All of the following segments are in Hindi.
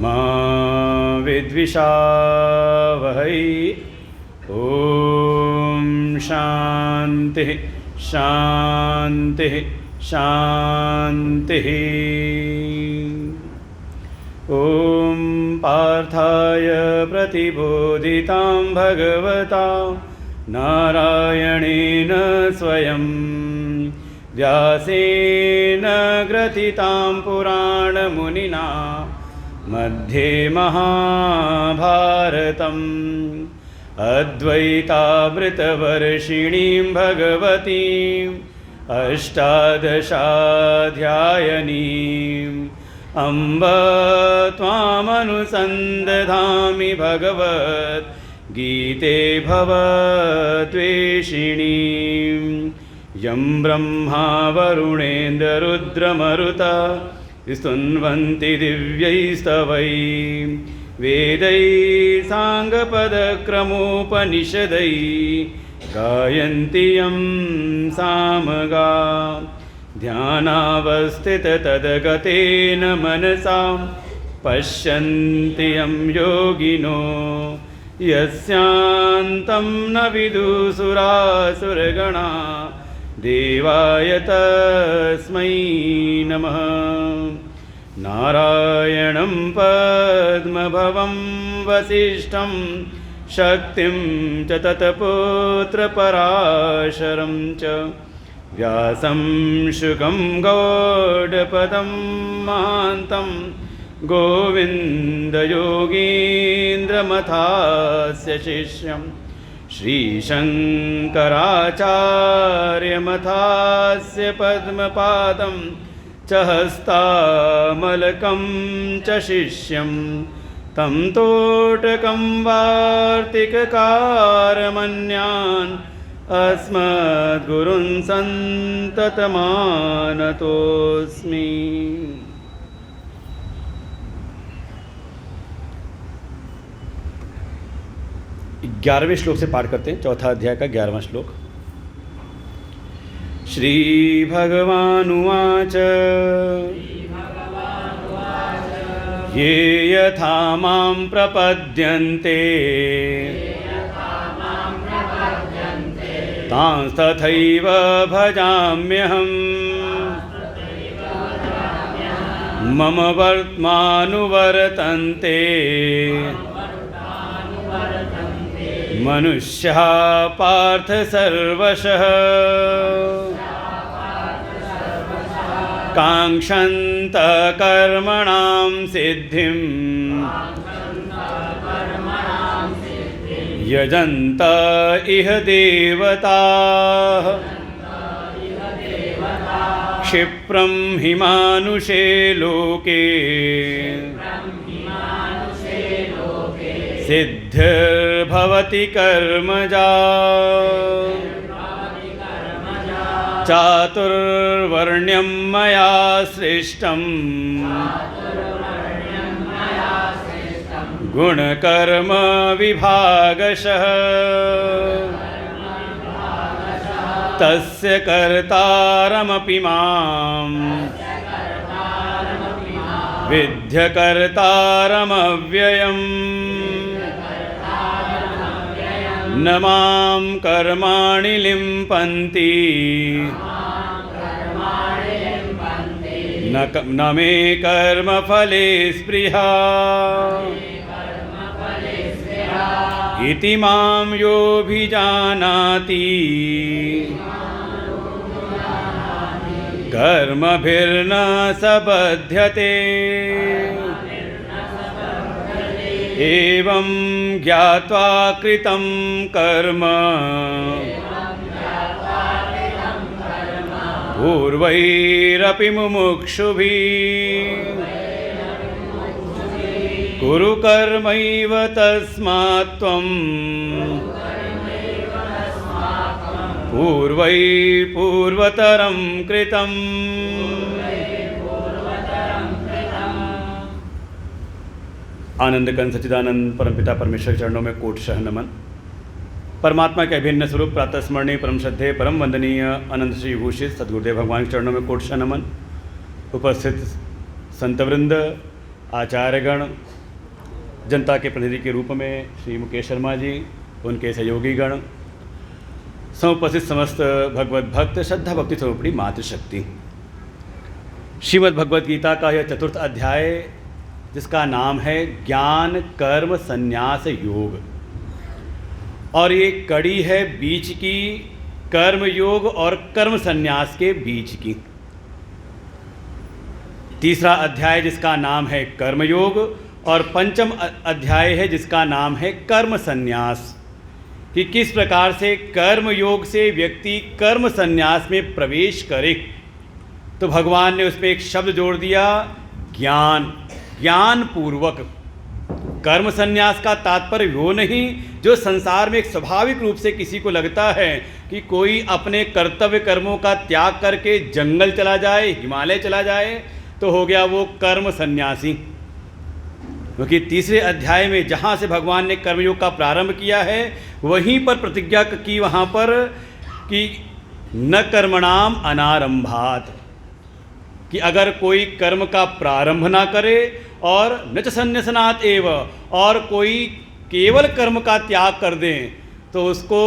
मा विद्विषावहै। ॐ शान्तिः शान्तिः शान्तिः। ॐ पार्थाय प्रतिबोधितां भगवता नारायणेन स्वयं व्यासेन ग्रथितां पुराणमुनिना मध्ये महाभारतम् अद्वैतामृतवर्षिणीं भगवतीम् अष्टादशाध्यायनीम् अम्ब त्वामनुसन्दधामि भगवद्गीते भवद्वेषिणीं यं ब्रह्मा वरुणेन्द्ररुद्रमरुता स्तुन्वन्ति दिव्यैस्तवैः वेदैः साङ्गपदक्रमोपनिषदैः गायन्ति यं सामगा ध्यानावस्थिततद्गतेन मनसा पश्यन्ति यं योगिनो यस्यान्तं न विदुसुरासुरगणा देवाय तस्मै नमः। नारायणं पद्मभवं वसिष्ठं शक्तिं च तत्पुत्रपराशरं च व्यासं शुकं गौडपदं महान्तं गोविन्दयोगीन्द्रमथास्य शिष्यं श्रीशङ्कराचार्यमथास्य पद्मपादं च हस्तामलकं च शिष्यं तं तोटकं वार्तिककारमन्यान् अस्मद्गुरुन् सन्ततमानतोऽस्मि। 11वें श्लोक से पाठ करते हैं, चौथा अध्याय का 11वां श्लोक। श्री भगवानुवाच ये यथा मां प्रपद्यन्ते तांस्तथैव भजाम्यहम् मम वर्त्मानुवर्तन्ते मनुष्याः पार्थ सर्वशः काङ्क्षन्तः कर्मणां सिद्धिं यजन्त इह देवताः क्षिप्रं हि मानुषे लोके सिद्धिर्भवति कर्मजा चातुर्वर्ण्यं मया सृष्टं गुणकर्म विभागशः तस्य कर्तारमपि मां विद्यकर्तारमव्ययम् न मां कर्माणि लिम्पन्ति न मे कर्मफले स्पृहा इति मां योऽभिजानाति कर्मभिर्न स बध्यते एवं ज्ञात्वा कृतं कर्म पूर्वैरपि मुमुक्षुभिः कुरु कर्मैव तस्मात् त्वं पूर्वतरं कृतम्। आनंद कंद सच्चिदानंद परमपिता परमेश्वर के चरणों में कोटशः नमन। परमात्मा के अभिन्न स्वरूप प्रातः स्मरणीय परम श्रद्धेय परम वंदनीय अनंत श्री विभूषित सद्गुरुदेव भगवान के चरणों में कोटशः नमन। उपस्थित संतवृंद, आचार्यगण, जनता के प्रतिनिधि के रूप में श्री मुकेश शर्मा जी, उनके सहयोगीगण, समुपस्थित समस्त भगवत भक्त, श्रद्धा भक्ति स्वरूपणी मातृशक्ति। श्रीमद् भगवद गीता का यह चतुर्थ अध्याय, जिसका नाम है ज्ञान कर्म संन्यास योग, और ये कड़ी है बीच की, कर्म योग और कर्म संन्यास के बीच की। तीसरा अध्याय जिसका नाम है कर्म योग, और पंचम अध्याय है जिसका नाम है कर्म संन्यास, कि किस प्रकार से कर्म योग से व्यक्ति कर्म संन्यास में प्रवेश करे। तो भगवान ने उसमें एक शब्द जोड़ दिया, ज्ञान, ज्ञान पूर्वक। कर्म संन्यास का तात्पर्य वो नहीं जो संसार में एक स्वाभाविक रूप से किसी को लगता है कि कोई अपने कर्तव्य कर्मों का त्याग करके जंगल चला जाए, हिमालय चला जाए तो हो गया वो कर्म संन्यासी। क्योंकि तीसरे अध्याय में जहाँ से भगवान ने कर्मयोग का प्रारंभ किया है, वहीं पर प्रतिज्ञा की वहाँ पर कि न कर्मणाम अनारंभात, कि अगर कोई कर्म का प्रारंभ ना करे, और न च संन्यसनात् एव, और कोई केवल कर्म का त्याग कर दें, तो उसको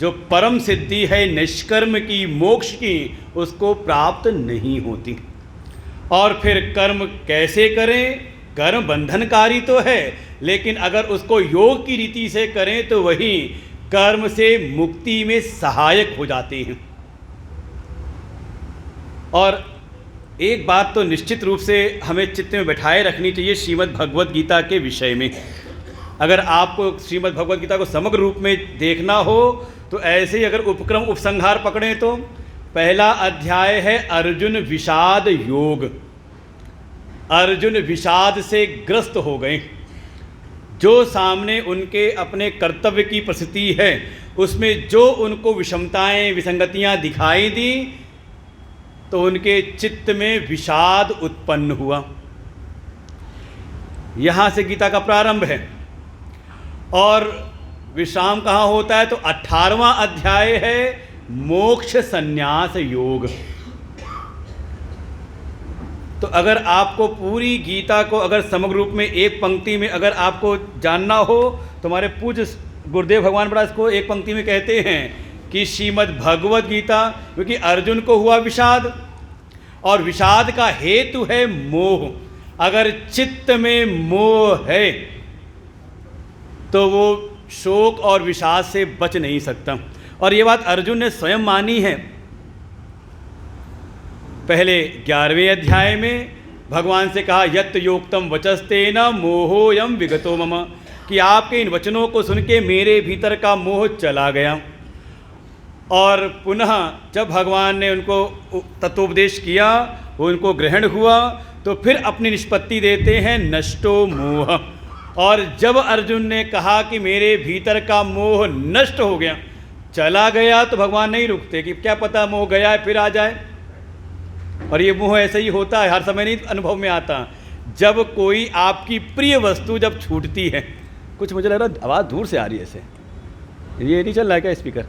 जो परम सिद्धि है निष्कर्म की, मोक्ष की, उसको प्राप्त नहीं होती। और फिर कर्म कैसे करें? कर्म बंधनकारी तो है, लेकिन अगर उसको योग की रीति से करें तो वही कर्म से मुक्ति में सहायक हो जाते हैं। और एक बात तो निश्चित रूप से हमें चित्त में बैठाए रखनी चाहिए श्रीमद् भगवद गीता के विषय में। अगर आपको श्रीमद् भगवद गीता को समग्र रूप में देखना हो तो ऐसे ही अगर उपक्रम उपसंहार पकड़ें तो पहला अध्याय है अर्जुन विषाद योग। अर्जुन विषाद से ग्रस्त हो गए, जो सामने उनके अपने कर्तव्य की परिस्थिति है उसमें जो उनको विषमताएं विसंगतियां दिखाई दी तो उनके चित्त में विषाद उत्पन्न हुआ। यहाँ से गीता का प्रारंभ है और विश्राम कहाँ होता है तो 18वां अध्याय है मोक्ष संन्यास योग। तो अगर आपको पूरी गीता को अगर समग्र रूप में एक पंक्ति में अगर आपको जानना हो तो हमारे पूज्य गुरुदेव भगवान बड़ा इसको एक पंक्ति में कहते हैं कि श्रीमद् भगवद गीता, क्योंकि अर्जुन को हुआ विषाद और विषाद का हेतु है मोह। अगर चित्त में मोह है तो वो शोक और विषाद से बच नहीं सकता। और ये बात अर्जुन ने स्वयं मानी है। पहले 11वें अध्याय में भगवान से कहा यत् योक्तम वचस्तेन मोहोयम विगतो मम, कि आपके इन वचनों को सुन के मेरे भीतर का मोह चला गया। और पुनः जब भगवान ने उनको तत्वोपदेश किया, वो उनको ग्रहण हुआ, तो फिर अपनी निष्पत्ति देते हैं नष्टो मोह। और जब अर्जुन ने कहा कि मेरे भीतर का मोह नष्ट हो गया, चला गया, तो भगवान नहीं रुकते कि क्या पता मोह गया है फिर आ जाए। और ये मोह ऐसे ही होता है, हर समय नहीं अनुभव में आता। जब कोई आपकी प्रिय वस्तु जब छूटती है, कुछ मुझे लग रहा है आवाज़ दूर से आ रही है, ऐसे ये नहीं चल रहा है क्या स्पीकर?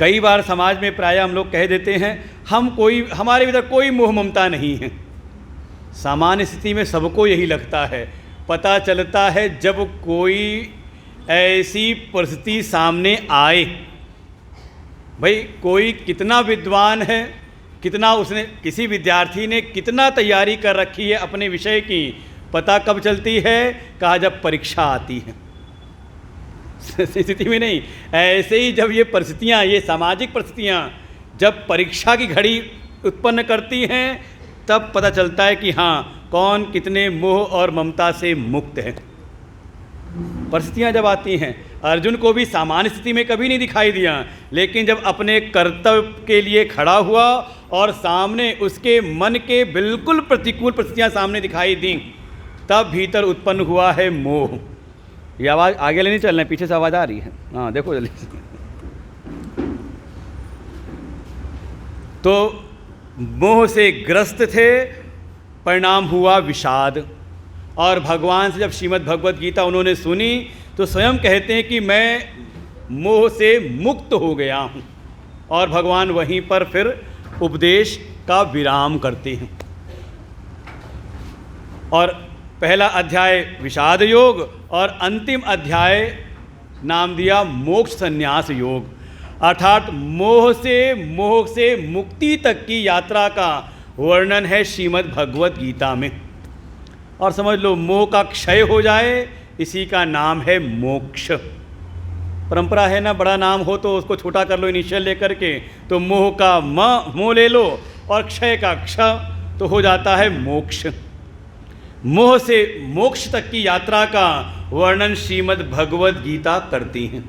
कई बार समाज में प्राय हम लोग कह देते हैं हमारे भीतर कोई मोह ममता नहीं है। सामान्य स्थिति में सबको यही लगता है। पता चलता है जब कोई ऐसी परिस्थिति सामने आए, भाई कोई कितना विद्वान है, कितना उसने, किसी विद्यार्थी ने कितना तैयारी कर रखी है अपने विषय की, पता कब चलती है? कहा जब परीक्षा आती है। स्थिति में नहीं, ऐसे ही जब ये परिस्थितियाँ, ये सामाजिक परिस्थितियाँ जब परीक्षा की घड़ी उत्पन्न करती हैं, तब पता चलता है कि हाँ कौन कितने मोह और ममता से मुक्त है। परिस्थितियाँ जब आती हैं, अर्जुन को भी सामान्य स्थिति में कभी नहीं दिखाई दिया, लेकिन जब अपने कर्तव्य के लिए खड़ा हुआ और सामने उसके मन के बिल्कुल प्रतिकूल परिस्थितियाँ सामने दिखाई दी, तब भीतर उत्पन्न हुआ है मोह। ये आवाज़ आगे ले नहीं चलना है, पीछे से आवाज़ आ रही है। हाँ देखो जल्दी से। तो मोह से ग्रस्त थे, परिणाम हुआ विषाद। और भगवान से जब श्रीमद् भगवद गीता उन्होंने सुनी तो स्वयं कहते हैं कि मैं मोह से मुक्त हो गया हूँ। और भगवान वहीं पर फिर उपदेश का विराम करते हैं। और पहला अध्याय विषाद योग और अंतिम अध्याय नाम दिया मोक्ष संन्यास योग, अर्थात मोह से मुक्ति तक की यात्रा का वर्णन है श्रीमद् भगवत गीता में। और समझ लो, मोह का क्षय हो जाए इसी का नाम है मोक्ष। परंपरा है ना, बड़ा नाम हो तो उसको छोटा कर लो इनिशियल लेकर के, तो मोह का मोह ले लो और क्षय का क्ष, तो हो जाता है मोक्ष। मोह से मोक्ष तक की यात्रा का वर्णन श्रीमद् भगवत गीता करती हैं।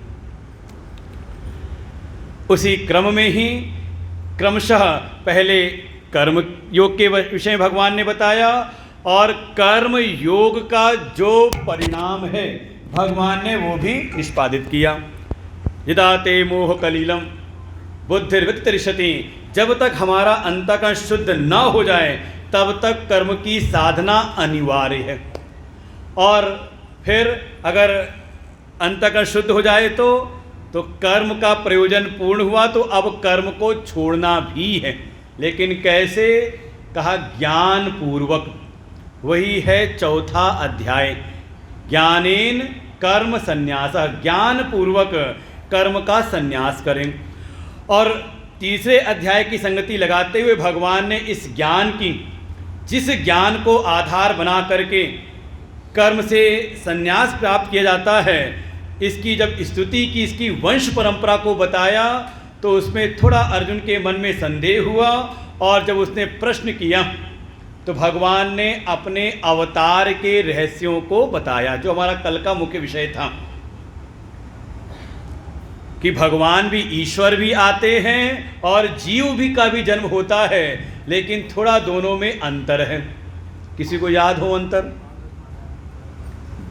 उसी क्रम में ही क्रमशः पहले कर्म योग के विषय भगवान ने बताया, और कर्म योग का जो परिणाम है भगवान ने वो भी निष्पादित किया। यदा ते मोह कलीलम बुद्धिर्वितरिष्यति, जब तक हमारा अंतःकरण शुद्ध न हो जाए तब तक कर्म की साधना अनिवार्य है। और फिर अगर अंतःकरण शुद्ध हो जाए तो कर्म का प्रयोजन पूर्ण हुआ, तो अब कर्म को छोड़ना भी है। लेकिन कैसे? कहा ज्ञान पूर्वक। वही है चौथा अध्याय, ज्ञानेन कर्म संन्यास, ज्ञान पूर्वक कर्म का संन्यास करें। और तीसरे अध्याय की संगति लगाते हुए भगवान ने इस ज्ञान की, जिस ज्ञान को आधार बना करके कर्म से संन्यास प्राप्त किया जाता है, इसकी जब स्तुति की, इसकी वंश परंपरा को बताया, तो उसमें थोड़ा अर्जुन के मन में संदेह हुआ। और जब उसने प्रश्न किया तो भगवान ने अपने अवतार के रहस्यों को बताया, जो हमारा कल का मुख्य विषय था कि भगवान भी, ईश्वर भी आते हैं और जीव भी का भी जन्म होता है, लेकिन थोड़ा दोनों में अंतर है। किसी को याद हो अंतर?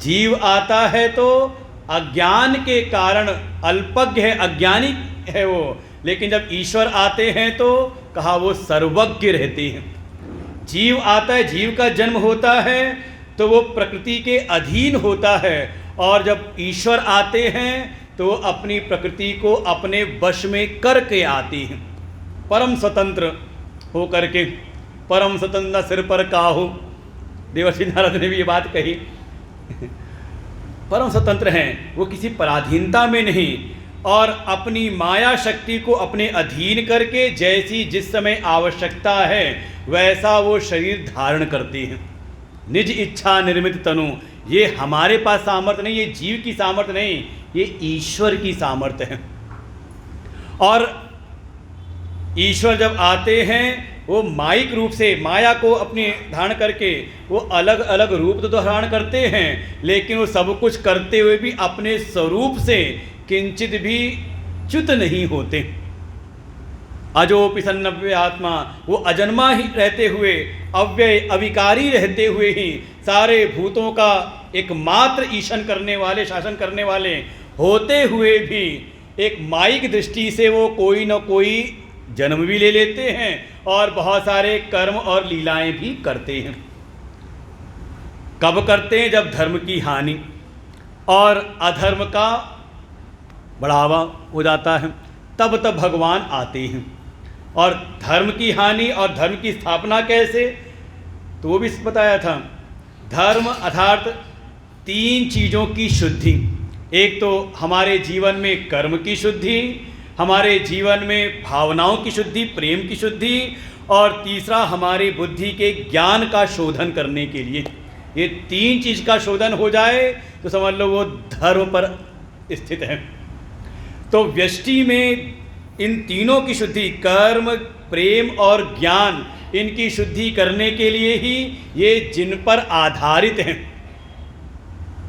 जीव आता है तो अज्ञान के कारण अल्पज्ञ है, अज्ञानी है वो, लेकिन जब ईश्वर आते हैं तो कहा वो सर्वज्ञ रहते हैं। जीव आता है, जीव का जन्म होता है तो वो प्रकृति के अधीन होता है, और जब ईश्वर आते हैं तो अपनी प्रकृति को अपने वश में करके आती हैं, परम स्वतंत्र हो करके। परम स्वतंत्र सिर पर काहू, देवर्षि नारद ने भी ये बात कही। परम स्वतंत्र हैं वो, किसी पराधीनता में नहीं, और अपनी माया शक्ति को अपने अधीन करके जैसी जिस समय आवश्यकता है वैसा वो शरीर धारण करते हैं। निज इच्छा निर्मित तनु, ये हमारे पास सामर्थ्य नहीं, ये जीव की सामर्थ्य नहीं, ये ईश्वर की सामर्थ्य है। और ईश्वर जब आते हैं वो माइक रूप से माया को अपनी धारण करके वो अलग अलग रूप तो धारण करते हैं, लेकिन वो सब कुछ करते हुए भी अपने स्वरूप से किंचित भी च्युत नहीं होते। अजोपि सन्नव्य आत्मा, वो अजन्मा ही रहते हुए, अव्यय अविकारी रहते हुए ही सारे भूतों का एकमात्र ईशन करने वाले, शासन करने वाले होते हुए भी एक माइक दृष्टि से वो कोई न कोई जन्म भी ले लेते हैं और बहुत सारे कर्म और लीलाएं भी करते हैं। कब करते हैं? जब धर्म की हानि और अधर्म का बढ़ावा हो जाता है, तब तब भगवान आते हैं। और धर्म की हानि और धर्म की स्थापना कैसे, तो वो भी बताया था। धर्म अर्थात 3 चीज़ों की शुद्धि। एक तो हमारे जीवन में कर्म की शुद्धि, हमारे जीवन में भावनाओं की शुद्धि, प्रेम की शुद्धि, और तीसरा हमारी बुद्धि के ज्ञान का शोधन करने के लिए। ये 3 चीज़ का शोधन हो जाए तो समझ लो वो धर्म पर स्थित है। तो व्यष्टि में इन तीनों की शुद्धि, कर्म, प्रेम और ज्ञान, इनकी शुद्धि करने के लिए ही ये जिन पर आधारित हैं।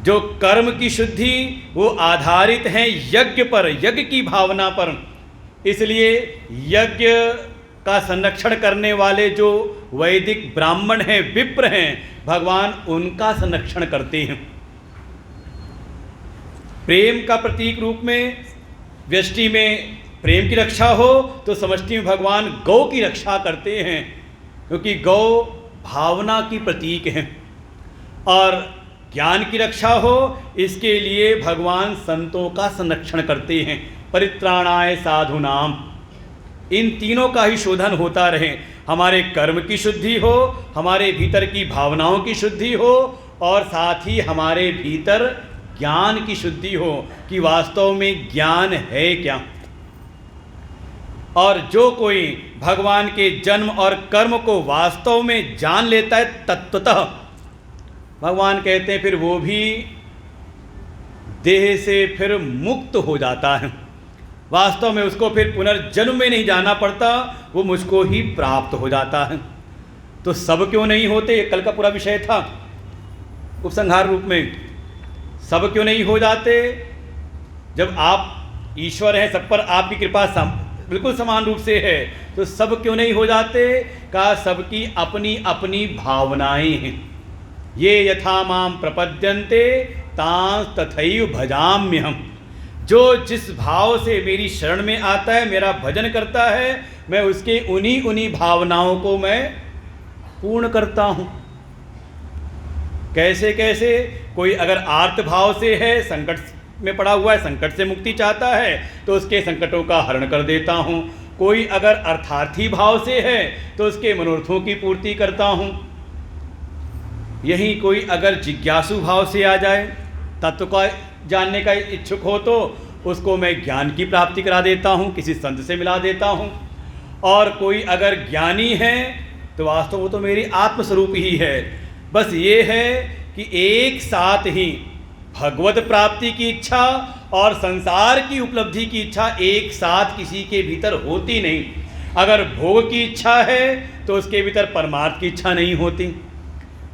जो कर्म की शुद्धि वो आधारित हैं यज्ञ पर, यज्ञ की भावना पर। इसलिए यज्ञ का संरक्षण करने वाले जो वैदिक ब्राह्मण हैं, विप्र हैं, भगवान उनका संरक्षण करते हैं। प्रेम का प्रतीक रूप में व्यष्टि में प्रेम की रक्षा हो तो समष्टि में भगवान गौ की रक्षा करते हैं, क्योंकि गौ भावना की प्रतीक है। और ज्ञान की रक्षा हो इसके लिए भगवान संतों का संरक्षण करते हैं। परित्राणाय साधुनाम, इन तीनों का ही शोधन होता रहे। हमारे कर्म की शुद्धि हो, हमारे भीतर की भावनाओं की शुद्धि हो, और साथ ही हमारे भीतर ज्ञान की शुद्धि हो कि वास्तव में ज्ञान है क्या। और जो कोई भगवान के जन्म और कर्म को वास्तव में जान लेता है तत्वतः, भगवान कहते हैं फिर वो भी देह से फिर मुक्त हो जाता है। वास्तव में उसको फिर पुनर्जन्म में नहीं जाना पड़ता, वो मुझको ही प्राप्त हो जाता है। तो सब क्यों नहीं होते, ये कल का पूरा विषय था उपसंहार रूप में। सब क्यों नहीं हो जाते? जब आप ईश्वर हैं, सब पर आपकी कृपा बिल्कुल समान रूप से है, तो सब क्यों नहीं हो जाते? का सबकी अपनी अपनी भावनाएं हैं। ये यथा माम प्रपद्यन्ते तांस तथैव भजाम्यहम्। जो जिस भाव से मेरी शरण में आता है, मेरा भजन करता है, मैं उसके उन्हीं उन्हीं भावनाओं को मैं पूर्ण करता हूँ। कैसे कैसे? कोई अगर आर्त भाव से है, संकट में पड़ा हुआ है, संकट से मुक्ति चाहता है, तो उसके संकटों का हरण कर देता हूँ। कोई अगर अर्थार्थी भाव से है तो उसके मनोरथों की पूर्ति करता हूँ। यही कोई अगर जिज्ञासु भाव से आ जाए, तत्व का जानने का इच्छुक हो, तो उसको मैं ज्ञान की प्राप्ति करा देता हूँ, किसी संत से मिला देता हूँ। और कोई अगर ज्ञानी है तो वास्तव वो तो मेरी आत्मस्वरूप ही है। बस ये है कि एक साथ ही भगवत प्राप्ति की इच्छा और संसार की उपलब्धि की इच्छा एक साथ किसी के भीतर होती नहीं। अगर भोग की इच्छा है तो उसके भीतर परमार्थ की इच्छा नहीं होती।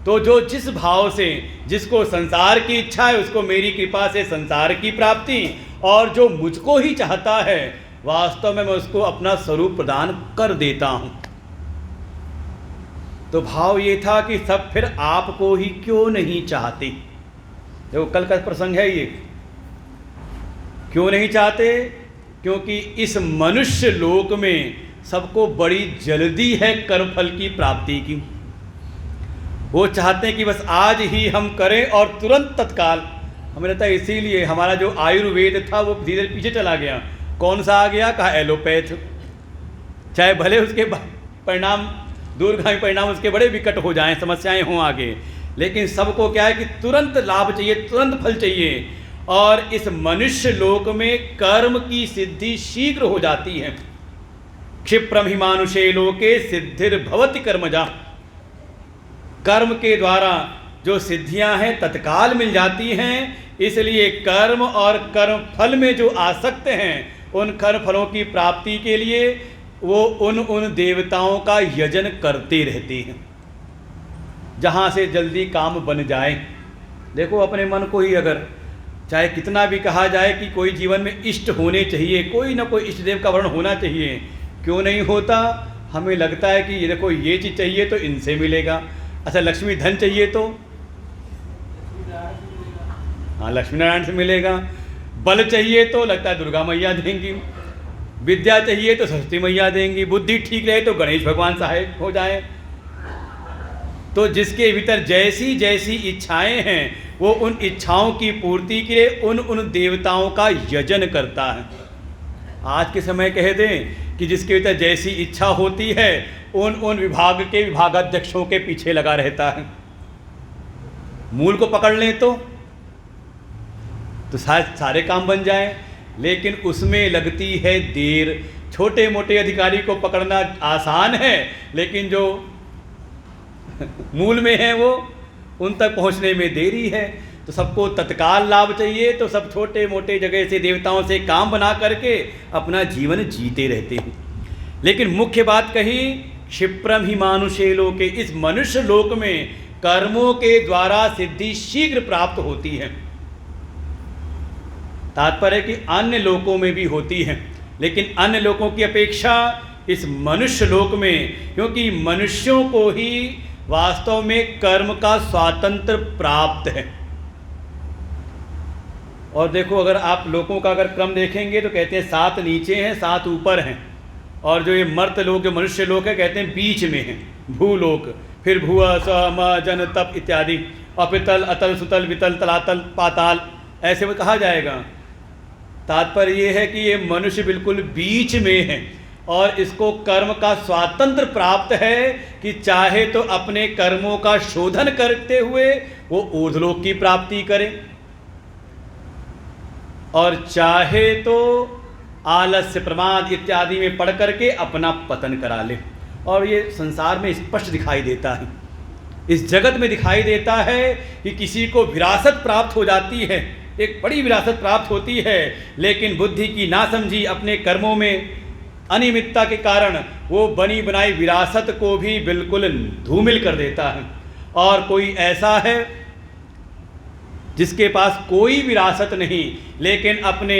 तो जो जिस भाव से, जिसको संसार की इच्छा है, उसको मेरी कृपा से संसार की प्राप्ति, और जो मुझको ही चाहता है वास्तव में मैं उसको अपना स्वरूप प्रदान कर देता हूँ। तो भाव ये था कि सब फिर आपको ही क्यों नहीं चाहते। देखो कल का प्रसंग है ये, क्यों नहीं चाहते? क्योंकि इस मनुष्य लोक में सबको बड़ी जल्दी है कर्मफल की प्राप्ति की। वो चाहते हैं कि बस आज ही हम करें और तुरंत तत्काल। हमें लगता है इसीलिए हमारा जो आयुर्वेद था वो धीरे धीरे पीछे चला गया। कौन सा आ गया? कहा एलोपैथ। चाहे भले उसके परिणाम, दूरगामी परिणाम उसके बड़े विकट हो जाएं, समस्याएं हों आगे, लेकिन सबको क्या है कि तुरंत लाभ चाहिए, तुरंत फल चाहिए। और इस मनुष्य लोक में कर्म की सिद्धि शीघ्र हो जाती है। क्षिप्रम हि मानुषे लोके सिद्धिर्भवति कर्मजा। कर्म के द्वारा जो सिद्धियां हैं तत्काल मिल जाती हैं। इसलिए कर्म और कर्म फल में जो आसक्त हैं, उन कर्म फलों की प्राप्ति के लिए वो उन देवताओं का यजन करते रहते हैं, जहाँ से जल्दी काम बन जाए। देखो अपने मन को ही अगर चाहे कितना भी कहा जाए कि कोई जीवन में इष्ट होने चाहिए, कोई ना कोई इष्ट देव का वर्ण होना चाहिए, क्यों नहीं होता? हमें लगता है कि ये देखो ये चीज़ चाहिए तो इनसे मिलेगा। अच्छा लक्ष्मी धन चाहिए तो हाँ लक्ष्मी नारायण से मिलेगा। बल चाहिए तो लगता है दुर्गा मैया देंगी। विद्या चाहिए तो सरस्वती मैया देंगी। बुद्धि ठीक रहे तो गणेश भगवान सहायक हो जाए। तो जिसके भीतर जैसी जैसी इच्छाएं हैं वो उन इच्छाओं की पूर्ति के लिए उन देवताओं का यजन करता है। आज के समय कह दें कि जिसके भीतर जैसी इच्छा होती है उन विभाग के विभागाध्यक्षों के पीछे लगा रहता है। मूल को पकड़ लें तो सारे काम बन जाएं, लेकिन उसमें लगती है देर। छोटे मोटे अधिकारी को पकड़ना आसान है, लेकिन जो मूल में है वो उन तक पहुंचने में देरी है। तो सबको तत्काल लाभ चाहिए, तो सब छोटे मोटे जगह से देवताओं से काम बना करके अपना जीवन जीते रहते हैं। लेकिन मुख्य बात कही, क्षिप्रम हि मानुषे लोके, इस मनुष्य लोक में कर्मों के द्वारा सिद्धि शीघ्र प्राप्त होती है। तात्पर्य कि अन्य लोकों में भी होती है, लेकिन अन्य लोकों की अपेक्षा इस मनुष्य लोक में, क्योंकि मनुष्यों को ही वास्तव में कर्म का स्वातंत्र प्राप्त है। और देखो अगर आप लोगों का अगर क्रम देखेंगे तो कहते हैं 7 नीचे हैं 7 ऊपर हैं, और जो ये मर्त लोग जो मनुष्य लोग हैं कहते हैं बीच में हैं, भूलोक, फिर भुव स्व म जन तप इत्यादि, अपितल अतल सुतल वितल तलातल पाताल, ऐसे में कहा जाएगा। तात्पर्य ये है कि ये मनुष्य बिल्कुल बीच में है, और इसको कर्म का स्वातंत्र प्राप्त है कि चाहे तो अपने कर्मों का शोधन करते हुए वो ऊर्ध्वलोक की प्राप्ति करे और चाहे तो आलस्य प्रमाद इत्यादि में पढ़ करके अपना पतन करा ले। और ये संसार में स्पष्ट दिखाई देता है, इस जगत में दिखाई देता है कि किसी को विरासत प्राप्त हो जाती है, एक बड़ी विरासत प्राप्त होती है, लेकिन बुद्धि की नासमझी अपने कर्मों में अनियमितता के कारण वो बनी बनाई विरासत को भी बिल्कुल धूमिल कर देता है। और कोई ऐसा है जिसके पास कोई विरासत नहीं, लेकिन अपने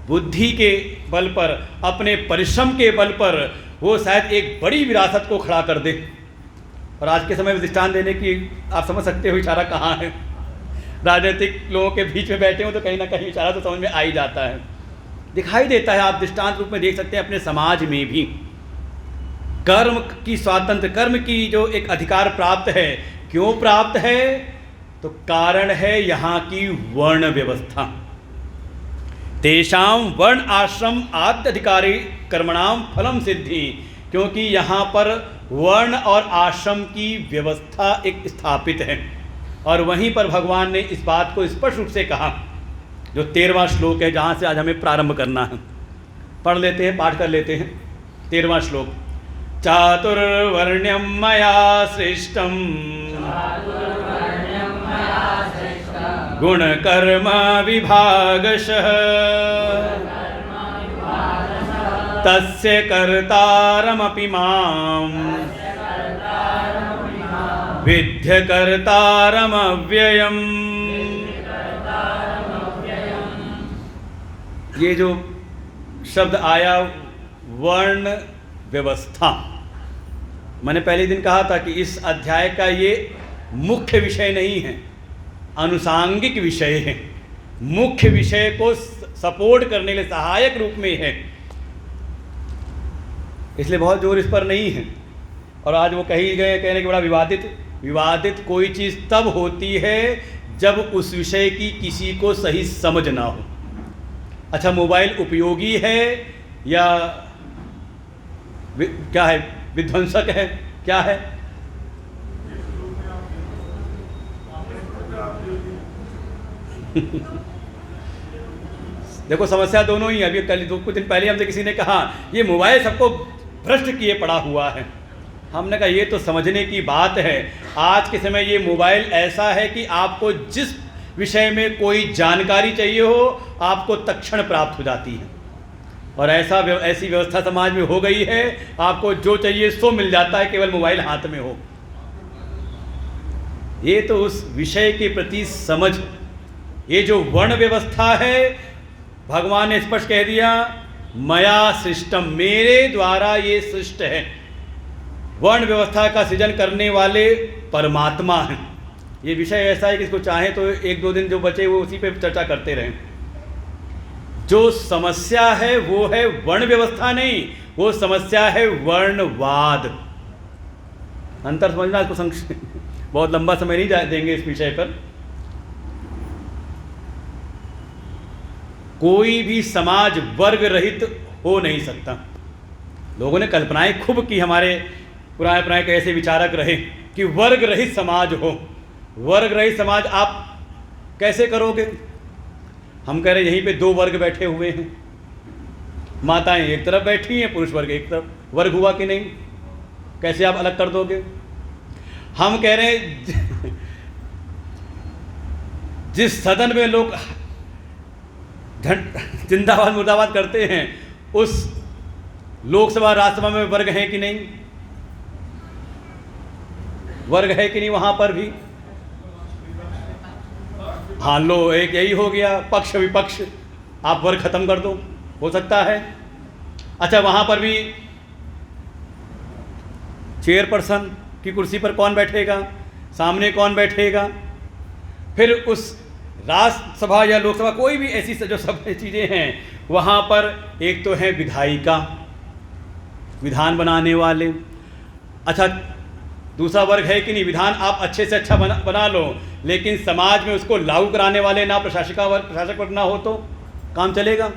बुद्धि के बल पर, अपने परिश्रम के बल पर वो शायद एक बड़ी विरासत को खड़ा कर दे। और आज के समय में दृष्टांत देने की आप समझ सकते हो इशारा कहाँ है। राजनीतिक लोगों के बीच में बैठे हो तो कहीं ना कहीं इशारा तो समझ में आ ही जाता है, दिखाई देता है। आप दृष्टांत रूप में देख सकते हैं अपने समाज में भी कर्म की स्वातंत्र, कर्म की जो एक अधिकार प्राप्त है। क्यों प्राप्त है? तो कारण है यहाँ की वर्ण व्यवस्था। तेषाम वर्ण आश्रम आद्य अधिकारी कर्मणाम फलम सिद्धि, क्योंकि यहाँ पर वर्ण और आश्रम की व्यवस्था एक स्थापित है। और वहीं पर भगवान ने इस बात को स्पष्ट रूप से कहा, जो 13वां श्लोक है, जहाँ से आज हमें प्रारंभ करना है। पढ़ लेते हैं, पाठ कर लेते हैं। 13वां श्लोक। चातुर्वर्ण्यम मया सृष्टम गुण कर्म विभागशः तस्य कर्तारमपि मां विद्य कर्तारमव्ययम्। ये जो शब्द आया वर्ण व्यवस्था, मैंने पहले दिन कहा था कि इस अध्याय का ये मुख्य विषय नहीं है, अनुसांगिक विषय है। मुख्य विषय को सपोर्ट करने के लिए सहायक रूप में है, इसलिए बहुत जोर इस पर नहीं है। और आज वो कही गए, कहने के बड़ा विवादित कोई चीज़ तब होती है जब उस विषय की किसी को सही समझ ना हो। अच्छा, मोबाइल उपयोगी है या क्या है, विध्वंसक है, क्या है? देखो समस्या दोनों ही है। अभी कल कुछ दिन पहले हमसे किसी ने कहा ये मोबाइल सबको भ्रष्ट किए पड़ा हुआ है। हमने कहा ये तो समझने की बात है। आज के समय ये मोबाइल ऐसा है कि आपको जिस विषय में कोई जानकारी चाहिए हो आपको तत्क्षण प्राप्त हो जाती है। और ऐसी व्यवस्था समाज में हो गई है, आपको जो चाहिए सो मिल जाता है, केवल मोबाइल हाथ में हो। ये तो उस विषय के प्रति समझ, ये जो वर्ण व्यवस्था है, भगवान ने स्पष्ट कह दिया मया सृष्टम, मेरे द्वारा ये सृष्ट है। वर्ण व्यवस्था का सृजन करने वाले परमात्मा हैं। ये विषय ऐसा है कि इसको चाहे तो 1-2 दिन जो बचे वो उसी पे चर्चा करते रहें। जो समस्या है वो है वर्ण व्यवस्था नहीं, वो समस्या है वर्णवाद। अंतर समझना, इसको बहुत लंबा समय नहीं देंगे इस विषय पर। कोई भी समाज वर्ग रहित हो नहीं सकता। लोगों ने कल्पनाएं खूब की, हमारे पुराने कैसे विचारक रहे कि वर्ग रहित समाज हो। वर्ग रहित समाज आप कैसे करोगे? हम कह रहे यहीं पे 2 वर्ग बैठे हुए हैं, माताएं एक तरफ बैठी हैं, पुरुष वर्ग एक तरफ। वर्ग हुआ कि नहीं? कैसे आप अलग कर दोगे? हम कह रहे हैं जिस सदन में लोग जिंदाबाद मुर्दाबाद करते हैं उस लोकसभा राज्यसभा में वर्ग है कि नहीं? वर्ग है कि नहीं वहां पर भी? हाँ, लो एक यही हो गया, पक्ष विपक्ष, आप वर्ग खत्म कर दो, हो सकता है। अच्छा, वहां पर भी चेयरपर्सन की कुर्सी पर कौन बैठेगा, सामने कौन बैठेगा, फिर उस राज्यसभा या लोकसभा कोई भी ऐसी जो सब चीज़ें हैं वहाँ पर एक तो है विधायिका, विधान बनाने वाले। अच्छा, दूसरा वर्ग है कि नहीं? विधान आप अच्छे से अच्छा बना लो, लेकिन समाज में उसको लागू कराने वाले ना प्रशासक वर्ग ना हो तो काम चलेगा।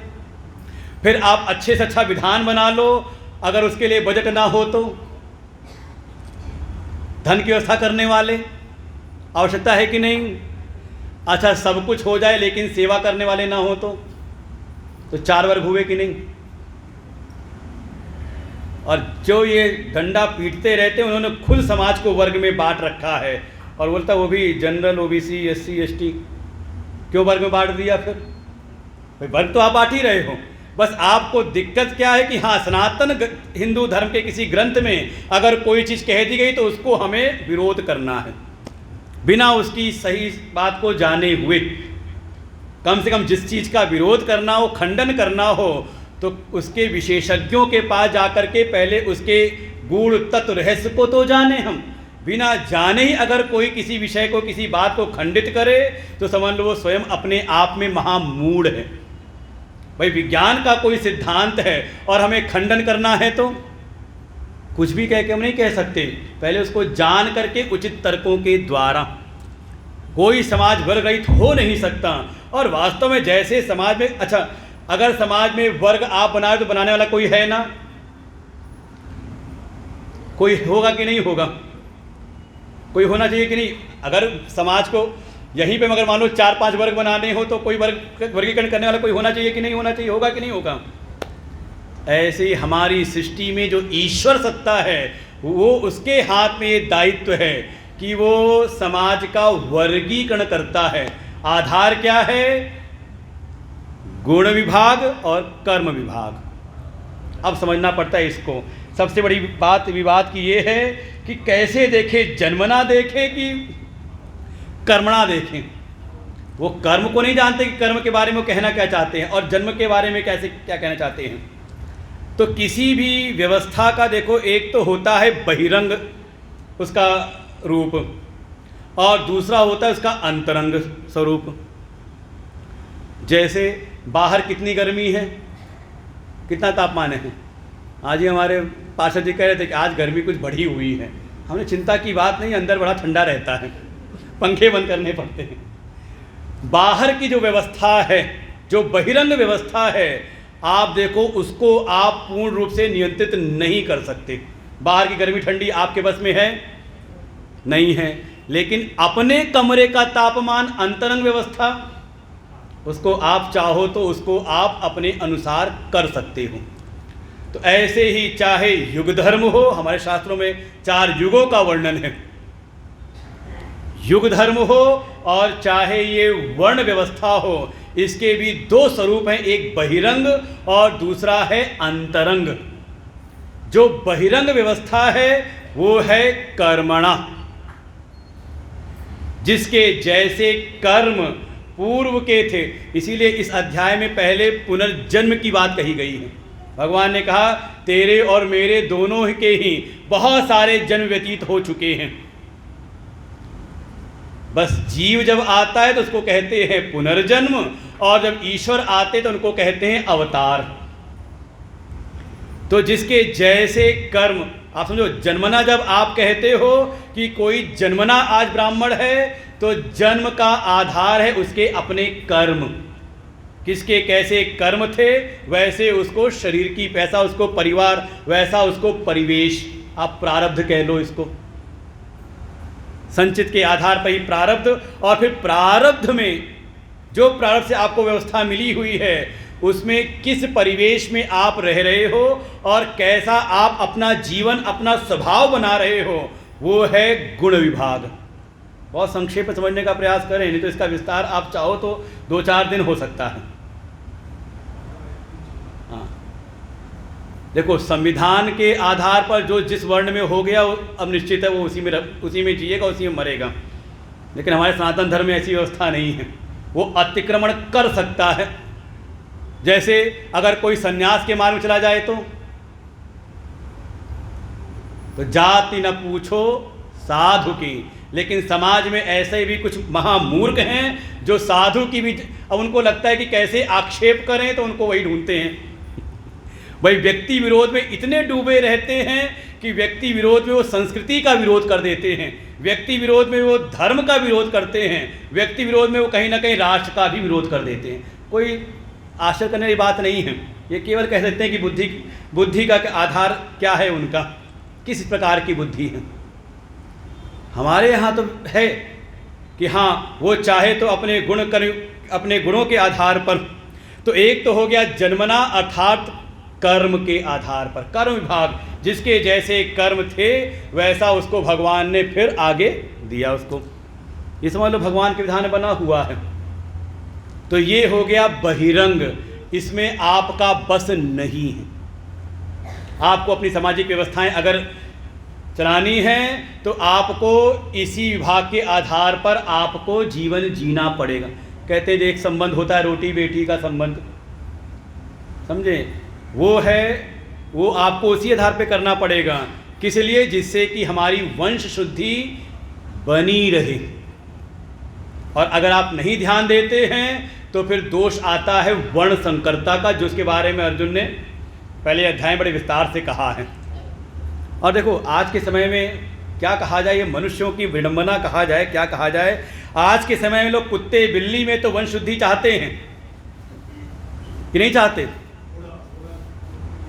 फिर आप अच्छे से अच्छा विधान बना लो, अगर उसके लिए बजट ना हो तो धन की व्यवस्था करने वाले आवश्यकता है कि नहीं? अच्छा, सब कुछ हो जाए लेकिन सेवा करने वाले ना हो तो 4 वर्ग हुए कि नहीं? और जो ये डंडा पीटते रहते हैं उन्होंने खुद समाज को वर्ग में बांट रखा है, और बोलता वो भी जनरल, ओबीसी, एससी, एसटी, क्यों वर्ग में बांट दिया? फिर भाई वर्ग तो आप बांट ही रहे हो, बस आपको दिक्कत क्या है कि हाँ, सनातन हिंदू धर्म के किसी ग्रंथ में अगर कोई चीज़ कह दी गई तो उसको हमें विरोध करना है, बिना उसकी सही बात को जाने हुए। कम से कम जिस चीज़ का विरोध करना हो, खंडन करना हो, तो उसके विशेषज्ञों के पास जाकर के पहले उसके गूढ़ तत्व रहस्य को तो जाने हम। बिना जाने ही अगर कोई किसी विषय को, किसी बात को खंडित करे तो समझ लो वो स्वयं अपने आप में महामूढ़ है। भाई विज्ञान का कोई सिद्धांत है और हमें खंडन करना है तो कुछ भी कह के हम नहीं कह सकते, पहले उसको जान करके उचित तर्कों के द्वारा। कोई समाज वर्ग रहित हो नहीं सकता, और वास्तव में जैसे समाज में, अच्छा अगर समाज में वर्ग आप बनाए तो बनाने वाला कोई है ना? कोई होगा कि नहीं होगा? कोई होना चाहिए कि नहीं? अगर समाज को यहीं पे मगर मान लो 4-5 वर्ग बनाने हो तो कोई वर्गीकरण करने वाला कोई होना चाहिए कि नहीं होना चाहिए? होगा कि नहीं होगा? ऐसे ही हमारी सृष्टि में जो ईश्वर सत्ता है वो, उसके हाथ में ये दायित्व है कि वो समाज का वर्गीकरण करता है। आधार क्या है? गुण विभाग और कर्म विभाग। अब समझना पड़ता है इसको। सबसे बड़ी बात विवाद की ये है कि कैसे देखे, जन्मना देखें कि कर्मणा देखें। वो कर्म को नहीं जानते कि कर्म के बारे में वो कहना क्या चाहते हैं और जन्म के बारे में कैसे क्या कहना चाहते हैं। तो किसी भी व्यवस्था का देखो, एक तो होता है बहिरंग उसका रूप, और दूसरा होता है उसका अंतरंग स्वरूप। जैसे बाहर कितनी गर्मी है, कितना तापमान है। आज ही हमारे पार्षद जी कह रहे थे कि आज गर्मी कुछ बढ़ी हुई है। हमने चिंता की बात नहीं, अंदर बड़ा ठंडा रहता है, पंखे बंद करने पड़ते हैं। बाहर की जो व्यवस्था है, जो बहिरंग व्यवस्था है, आप देखो उसको आप पूर्ण रूप से नियंत्रित नहीं कर सकते। बाहर की गर्मी ठंडी आपके बस में है नहीं है, लेकिन अपने कमरे का तापमान, अंतरंग व्यवस्था, उसको आप चाहो तो उसको आप अपने अनुसार कर सकते हो। तो ऐसे ही चाहे युग धर्म हो, हमारे शास्त्रों में 4 युगों का वर्णन है, युग धर्म हो और चाहे ये वर्ण व्यवस्था हो, इसके भी 2 स्वरूप हैं, एक बहिरंग और दूसरा है अंतरंग। जो बहिरंग व्यवस्था है वो है कर्मणा, जिसके जैसे कर्म पूर्व के थे। इसीलिए इस अध्याय में पहले पुनर्जन्म की बात कही गई है। भगवान ने कहा तेरे और मेरे दोनों के ही बहुत सारे जन्म व्यतीत हो चुके हैं। बस जीव जब आता है तो उसको कहते हैं पुनर्जन्म, और जब ईश्वर आते तो उनको कहते हैं अवतार। तो जिसके जैसे कर्म, आप समझो जन्मना, जब आप कहते हो कि कोई जन्मना आज ब्राह्मण है तो जन्म का आधार है उसके अपने कर्म। किसके कैसे कर्म थे वैसे उसको शरीर की, वैसा उसको परिवार, वैसा उसको परिवेश, आप प्रारब्ध कह लो इसको। संचित के आधार पर ही प्रारब्ध, और फिर प्रारब्ध में जो प्रारब्ध से आपको व्यवस्था मिली हुई है उसमें किस परिवेश में आप रह रहे हो और कैसा आप अपना जीवन, अपना स्वभाव बना रहे हो, वो है गुण विभाग। बहुत संक्षेप में समझने का प्रयास करें, नहीं तो इसका विस्तार आप चाहो तो 2-4 दिन हो सकता है। हाँ, देखो संविधान के आधार पर जो जिस वर्ण में हो गया अब निश्चित है वो उसी में जिएगा, उसी में मरेगा। लेकिन हमारे सनातन धर्म में ऐसी व्यवस्था नहीं है, वो अतिक्रमण कर सकता है। जैसे अगर कोई सन्यास के मार्ग में चला जाए तो जाति न पूछो साधु की। लेकिन समाज में ऐसे भी कुछ महामूर्ख हैं जो साधु की भी, अब उनको लगता है कि कैसे आक्षेप करें तो उनको वही ढूंढते हैं। भाई व्यक्ति विरोध में इतने डूबे रहते हैं कि व्यक्ति विरोध में वो संस्कृति का विरोध कर देते हैं, व्यक्ति विरोध में वो धर्म का विरोध करते हैं, व्यक्ति विरोध में वो कहीं ना कहीं राष्ट्र का भी विरोध कर देते हैं। कोई आश्चर्य करने की बात नहीं है। ये केवल कह सकते हैं कि बुद्धि का आधार क्या है उनका, किस प्रकार की बुद्धि है। हमारे यहाँ तो है कि हाँ वो चाहे तो अपने गुणों के आधार पर, तो एक तो हो गया जन्मना अर्थात कर्म के आधार पर, कर्म विभाग, जिसके जैसे कर्म थे वैसा उसको भगवान ने फिर आगे दिया उसको। ये समझ लो भगवान के विधान बना हुआ है। तो ये हो गया बहिरंग, इसमें आपका बस नहीं है। आपको अपनी सामाजिक व्यवस्थाएं अगर चलानी है तो आपको इसी विभाग के आधार पर आपको जीवन जीना पड़ेगा। कहते हैं एक संबंध होता है रोटी बेटी का संबंध, समझे, वो है, वो आपको उसी आधार पे करना पड़ेगा। किस लिए? जिससे कि हमारी वंश शुद्धि बनी रहे। और अगर आप नहीं ध्यान देते हैं तो फिर दोष आता है वर्ण संकरता का, जिसके बारे में अर्जुन ने पहले अध्याय बड़े विस्तार से कहा है। और देखो आज के समय में क्या कहा जाए, ये मनुष्यों की विडंबना कहा जाए, क्या कहा जाए, आज के समय में लोग कुत्ते बिल्ली में तो वंश शुद्धि चाहते हैं कि नहीं चाहते?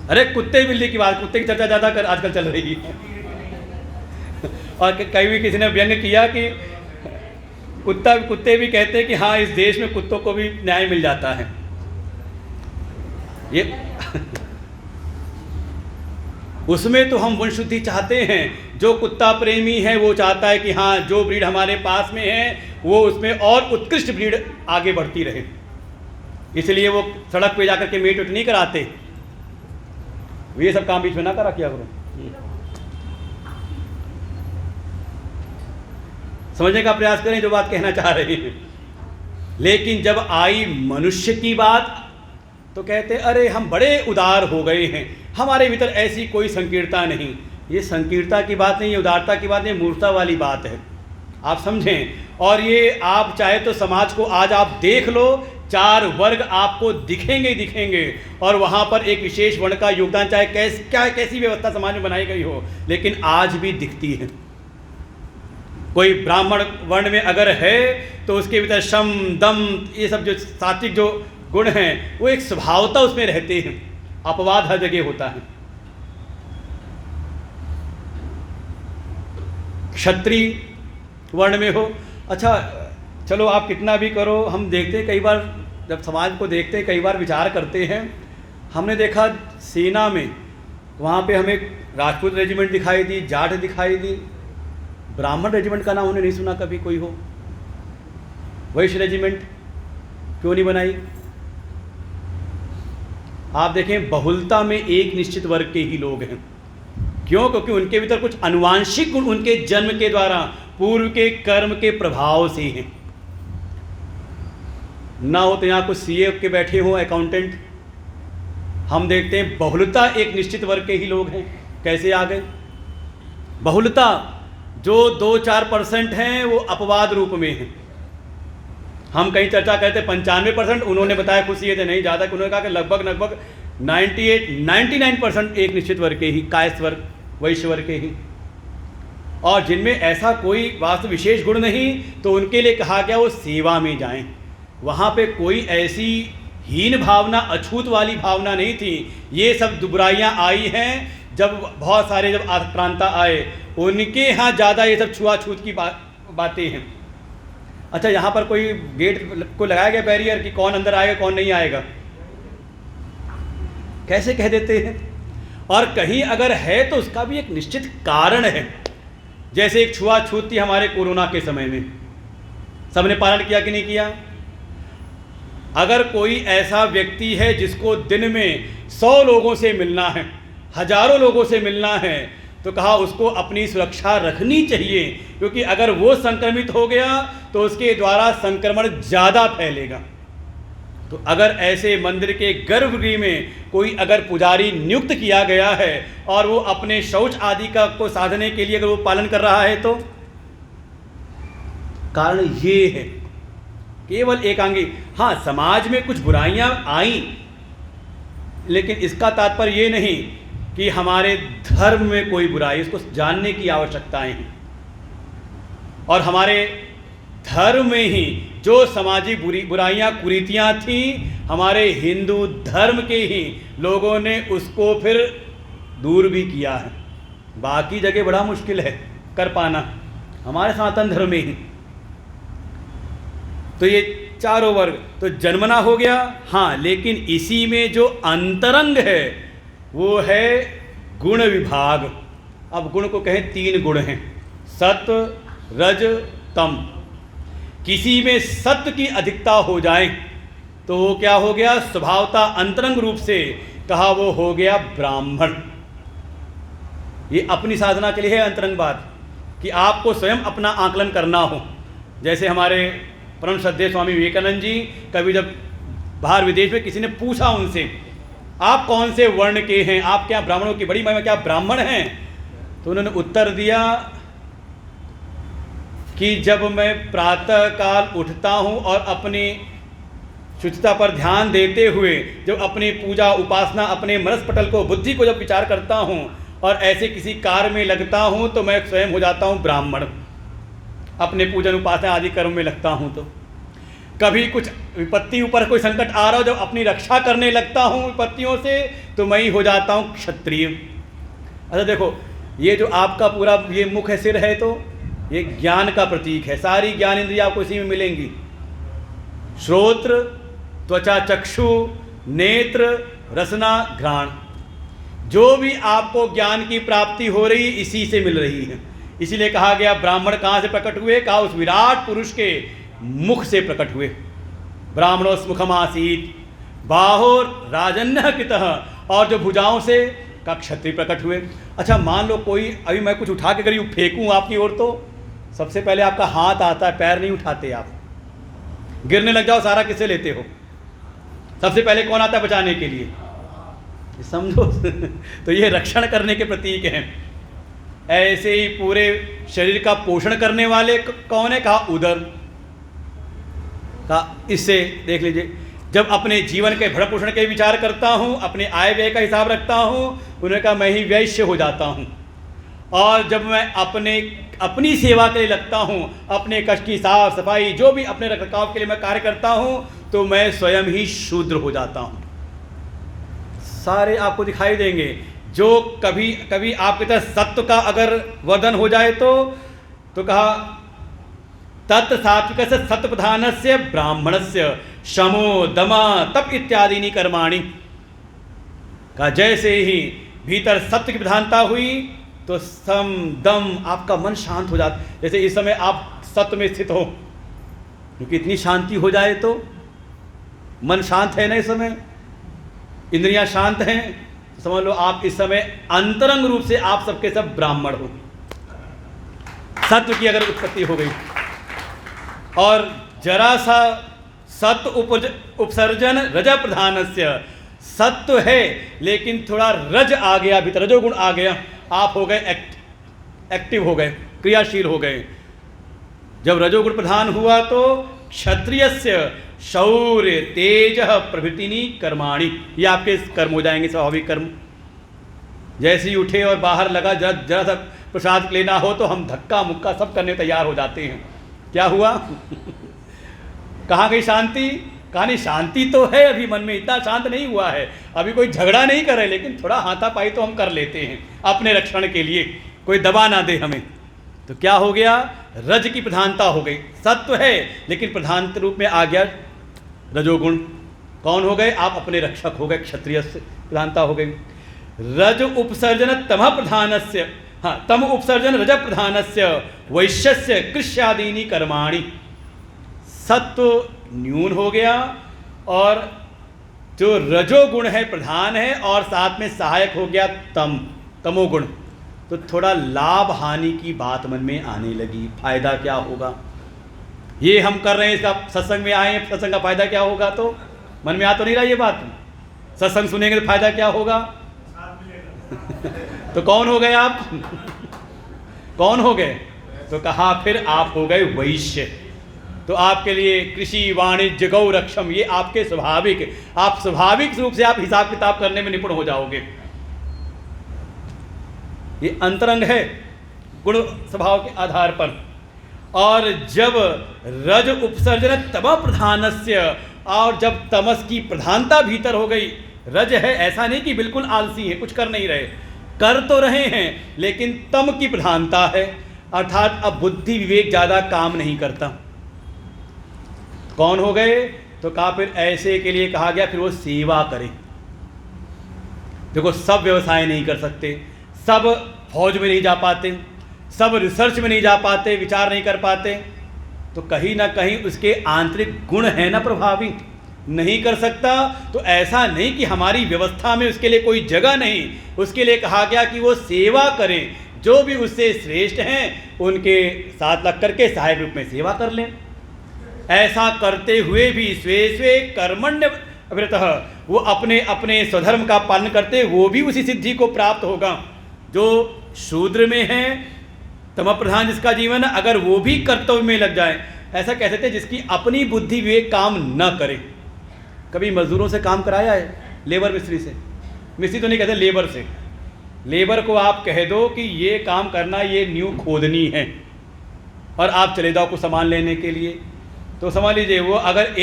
अरे कुत्ते बिल्ली की बात, कुत्ते की चर्चा ज़्यादा कर आजकल चल रही है। और कहीं भी किसी ने व्यंग किया कि कुत्ते भी कहते हैं कि हाँ इस देश में कुत्तों को भी न्याय मिल जाता है। ये उसमें तो हम वंश शुद्धि चाहते हैं। जो कुत्ता प्रेमी है वो चाहता है कि हाँ जो ब्रीड हमारे पास में है वो उसमें और उत्कृष्ट ब्रीड आगे बढ़ती रहे, इसलिए वो सड़क पे जाकर के मेट वेट नहीं कराते। ये सब काम बीच में ना करा किया करो। समझने का प्रयास करें जो बात कहना चाह रहे हैं। लेकिन जब आई मनुष्य की बात तो कहते अरे हम बड़े उदार हो गए हैं, हमारे भीतर ऐसी कोई संकीर्णता नहीं। ये संकीर्णता की बात नहीं, ये उदारता की बात नहीं, मूर्खता वाली बात है, आप समझें। और ये आप चाहे तो समाज को आज आप देख लो, 4 वर्ग आपको दिखेंगे ही दिखेंगे, और वहाँ पर एक विशेष वर्ण का योगदान, चाहे कैसी व्यवस्था समाज में बनाई गई हो, लेकिन आज भी दिखती है। कोई ब्राह्मण वर्ण में अगर है तो उसके भीतर शम दम ये सब जो सात्विक जो गुण हैं वो एक स्वभावता उसमें रहते हैं, अपवाद हर जगह होता है। क्षत्रिय वर्ण में हो, अच्छा चलो आप कितना भी करो, हम देखते हैं कई बार जब समाज को देखते हैं कई बार विचार करते हैं। हमने देखा सेना में वहाँ पे हमें राजपूत रेजिमेंट दिखाई दी, जाट दिखाई दी, ब्राह्मण रेजिमेंट का नाम हमने नहीं सुना कभी कोई हो। वैश्य रेजिमेंट क्यों नहीं बनाई? आप देखें बहुलता में एक निश्चित वर्ग के ही लोग हैं। क्यों? क्योंकि उनके भीतर कुछ अनुवांशिक गुण उनके जन्म के द्वारा पूर्व के कर्म के प्रभाव से हैं। ना हो तो यहाँ कुछ सीए के बैठे हो, अकाउंटेंट, हम देखते हैं बहुलता एक निश्चित वर्ग के ही लोग हैं। कैसे आ गए? बहुलता जो 2-4% हैं वो अपवाद रूप में हैं। हम कहीं चर्चा करते 95%, उन्होंने बताया कुछ ये थे नहीं ज़्यादा, उन्होंने कहा कि लगभग 98-99% एक निश्चित वर्ग के ही, कायस्थ वर्ग, वैश्य वर्ग के ही, और जिनमें ऐसा कोई वास्तव विशेष गुण नहीं, तो उनके लिए कहा गया वो सेवा में जाएं। वहाँ पे कोई ऐसी हीन भावना, अछूत वाली भावना नहीं थी। ये सब बुराइयाँ आई हैं जब बहुत सारे जब आक्रांता आए, उनके यहाँ ज़्यादा ये सब छुआछूत की बातें हैं। अच्छा यहाँ पर कोई गेट को लगाया गया बैरियर कि कौन अंदर आएगा कौन नहीं आएगा, कैसे कह देते हैं? और कहीं अगर है तो उसका भी एक निश्चित कारण है। जैसे एक छुआछूत थी हमारे कोरोना के समय में, सबने पालन किया कि नहीं किया? अगर कोई ऐसा व्यक्ति है जिसको दिन में 100 लोगों से मिलना है, हजारों लोगों से मिलना है, तो कहा उसको अपनी सुरक्षा रखनी चाहिए, क्योंकि अगर वो संक्रमित हो गया तो उसके द्वारा संक्रमण ज़्यादा फैलेगा। तो अगर ऐसे मंदिर के गर्भगृह में कोई अगर पुजारी नियुक्त किया गया है और वो अपने शौच आदि का को साधने के लिए अगर वो पालन कर रहा है, तो कारण ये है केवल एकांगी। हाँ, समाज में कुछ बुराइयां आई, लेकिन इसका तात्पर्य ये नहीं कि हमारे धर्म में कोई बुराई, इसको जानने की आवश्यकताएं हैं। और हमारे धर्म में ही जो सामाजिक बुराइयाँ कुरीतियाँ थीं, हमारे हिंदू धर्म के ही लोगों ने उसको फिर दूर भी किया है। बाकी जगह बड़ा मुश्किल है कर पाना, हमारे सनातन धर्म में ही। तो ये चारों वर्ग तो जन्मना हो गया। हाँ, लेकिन इसी में जो अंतरंग है वो है गुण विभाग। अब गुण को कहें 3 गुण हैं, सत्व, रज, तम। किसी में सत्व की अधिकता हो जाए तो वो क्या हो गया, स्वभावता अंतरंग रूप से कहा वो हो गया ब्राह्मण। ये अपनी साधना के लिए है अंतरंग बात, कि आपको स्वयं अपना आकलन करना हो। जैसे हमारे परम श्रद्धेय स्वामी विवेकानंद जी कभी जब बाहर विदेश में किसी ने पूछा उनसे, आप कौन से वर्ण के हैं, आप क्या ब्राह्मणों की बड़ी महिमा, क्या ब्राह्मण हैं? तो उन्होंने उत्तर दिया कि जब मैं प्रातः काल उठता हूँ और अपनी शुचिता पर ध्यान देते हुए जब अपनी पूजा उपासना अपने मनस पटल को बुद्धि को जब विचार करता हूँ और ऐसे किसी कार्य में लगता हूँ तो मैं स्वयं हो जाता हूँ ब्राह्मण। अपने पूजन उपासना आदि कर्म में लगता हूँ तो कभी कुछ विपत्ति ऊपर कोई संकट आ रहा हो, जब अपनी रक्षा करने लगता हूँ विपत्तियों से तो मैं ही हो जाता हूँ क्षत्रिय। अच्छा देखो, ये जो आपका पूरा ये मुख है, सिर है, तो ये ज्ञान का प्रतीक है। सारी ज्ञान इंद्रियाँ आपको इसी में मिलेंगी। श्रोत्र, त्वचा, चक्षु, नेत्र, रसना, घ्राण, जो भी आपको ज्ञान की प्राप्ति हो रही इसी से मिल रही है। इसीलिए कहा गया ब्राह्मण कहाँ से प्रकट हुए, कहा उस विराट पुरुष के मुख से प्रकट हुए। ब्राह्मणोस्मुखमासीत् बाहोर राजन्य कृतः, और जो भुजाओं से का क्षत्रिय प्रकट हुए। अच्छा मान लो कोई अभी मैं कुछ उठा के करीब फेंकूं आपकी ओर, तो सबसे पहले आपका हाथ आता है, पैर नहीं उठाते आप। गिरने लग जाओ सारा किससे लेते हो, सबसे पहले कौन आता है बचाने के लिए, समझो। तो ये रक्षण करने के प्रतीक हैं। ऐसे ही पूरे शरीर का पोषण करने वाले कौन है, कहा उदर का। इससे देख लीजिए, जब अपने जीवन के भरण पोषण के विचार करता हूँ, अपने आय व्यय का हिसाब रखता हूँ, उन्होंने कहा मैं ही वैश्य हो जाता हूँ। और जब मैं अपनी सेवा के लिए लगता हूँ, अपने कष्ट की साफ सफाई जो भी अपने रखरखाव के लिए मैं कार्य करता हूँ, तो मैं स्वयं ही शूद्र हो जाता हूँ। सारे आपको दिखाई देंगे। जो कभी कभी आपके तरह सत्व का अगर वर्धन हो जाए तो कहा तत् सात्विक से सत्व प्रधान से ब्राह्मण से शमो दमा तप इत्यादि कर्माणि। कहा जैसे ही भीतर सत्व की प्रधानता हुई तो सम दम आपका मन शांत हो जाता। जैसे इस समय आप सत्व में स्थित हो, क्योंकि इतनी शांति हो जाए तो मन शांत है ना, इस समय इंद्रियां शांत हैं, समझ लो आप इस समय अंतरंग रूप से आप सबके सब ब्राह्मण हो। सत्व की अगर उत्पत्ति हो गई और जरा सा सत्व उपसर्जन रज प्रधानस्य, सत्व है लेकिन थोड़ा रज आ गया भीतर, रजोगुण आ गया, आप हो गए एक्टिव हो गए, क्रियाशील हो गए। जब रजोगुण प्रधान हुआ तो क्षत्रियस्य शौर्य तेज प्रभृतिनी कर्माणि, ये आपके कर्म हो जाएंगे, स्वाभाविक कर्म। जैसे ही उठे और बाहर लगा जरा सा प्रसाद लेना हो तो हम धक्का मुक्का सब करने तैयार हो जाते हैं। क्या हुआ? कहाँ गई शांति? कहा नहीं, शांति तो है अभी मन में, इतना शांत नहीं हुआ है, अभी कोई झगड़ा नहीं करे, लेकिन थोड़ा हाथापाई तो हम कर लेते हैं अपने रक्षण के लिए, कोई दबा ना दे हमें। तो क्या हो गया? रज की प्रधानता हो गई। सत्व है लेकिन प्रधान रूप में आ गया रजोगुण। कौन हो गए? आप अपने रक्षक हो गए, क्षत्रिय से प्रधानता हो गई। रज उपसर्जन तम प्रधानस्य, हाँ तम उपसर्जन रज प्रधानस्य वैश्यस्य कृष्यादीनि कर्माणि। सत्व न्यून हो गया और जो रजोगुण है प्रधान है और साथ में सहायक हो गया तमोगुण। तो थोड़ा लाभ हानि की बात मन में आने लगी, फायदा क्या होगा, ये हम कर रहे हैं, इसका सत्संग में आए, सत्संग का फायदा क्या होगा, तो मन में आ तो नहीं रहा ये बात। सत्संग सुनेंगे तो फायदा क्या होगा? तो कौन हो गए आप? कौन हो गए? तो कहा फिर आप हो गए वैश्य। तो आपके लिए कृषि वाणिज्य गौ रक्षम ये आपके स्वाभाविक, आप स्वाभाविक रूप से आप हिसाब किताब करने में निपुण हो जाओगे। ये अंतरंग है गुण स्वभाव के आधार पर। और जब रज उपसर्जन तम प्रधानस्य, और जब तमस की प्रधानता भीतर हो गई, रज है ऐसा नहीं कि बिल्कुल आलसी है, कुछ कर नहीं रहे, कर तो रहे हैं, लेकिन तम की प्रधानता है, अर्थात अब बुद्धि विवेक ज़्यादा काम नहीं करता। कौन हो गए? तो कहा फिर ऐसे के लिए कहा गया फिर वो सेवा करे। देखो, सब व्यवसाय नहीं कर सकते, सब फौज में नहीं जा पाते, सब रिसर्च में नहीं जा पाते, विचार नहीं कर पाते, तो कहीं ना कहीं उसके आंतरिक गुण है ना प्रभावी, नहीं कर सकता। तो ऐसा नहीं कि हमारी व्यवस्था में उसके लिए कोई जगह नहीं, उसके लिए कहा गया कि वो सेवा करें, जो भी उससे श्रेष्ठ हैं उनके साथ लग करके सहायक रूप में सेवा कर लें। ऐसा करते हुए भी स्वे स्वे कर्मण्य अभिरतः, वो अपने अपने स्वधर्म का पालन करते वो भी उसी सिद्धि को प्राप्त होगा। जो शूद्र में है, तम प्रधान जिसका जीवन है, अगर वो भी कर्तव्य में लग जाए, ऐसा कह सकते हैं जिसकी अपनी बुद्धि विवेक काम न करे। कभी मजदूरों से काम कराया है? लेबर मिस्त्री से, मिस्त्री तो नहीं कहते, लेबर से। लेबर को आप कह दो कि ये काम करना, ये नींव खोदनी है, और आप चले जाओ कुछ सामान लेने के लिए, तो समझ लीजिए वो अगर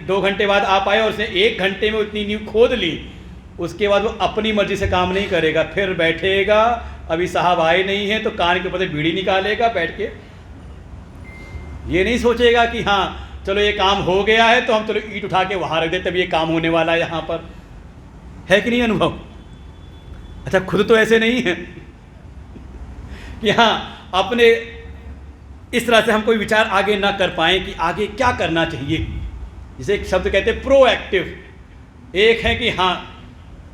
2 घंटे बाद आप आए और उसने 1 घंटे में उतनी नींव खोद ली, उसके बाद वो अपनी मर्जी से काम नहीं करेगा, फिर बैठेगा, अभी साहब आए नहीं हैं तो कान के ऊपर से बीड़ी निकालेगा बैठ के। ये नहीं सोचेगा कि हाँ चलो ये काम हो गया है तो हम चलो ईंट उठा के वहाँ रख देते, तब ये काम होने वाला है यहाँ पर। है कि नहीं अनुभव? अच्छा, खुद तो ऐसे नहीं है कि हाँ अपने इस तरह से हम कोई विचार आगे ना कर पाएँ कि आगे क्या करना चाहिए। जिसे एक शब्द कहते हैं प्रोएक्टिव। एक है कि हाँ,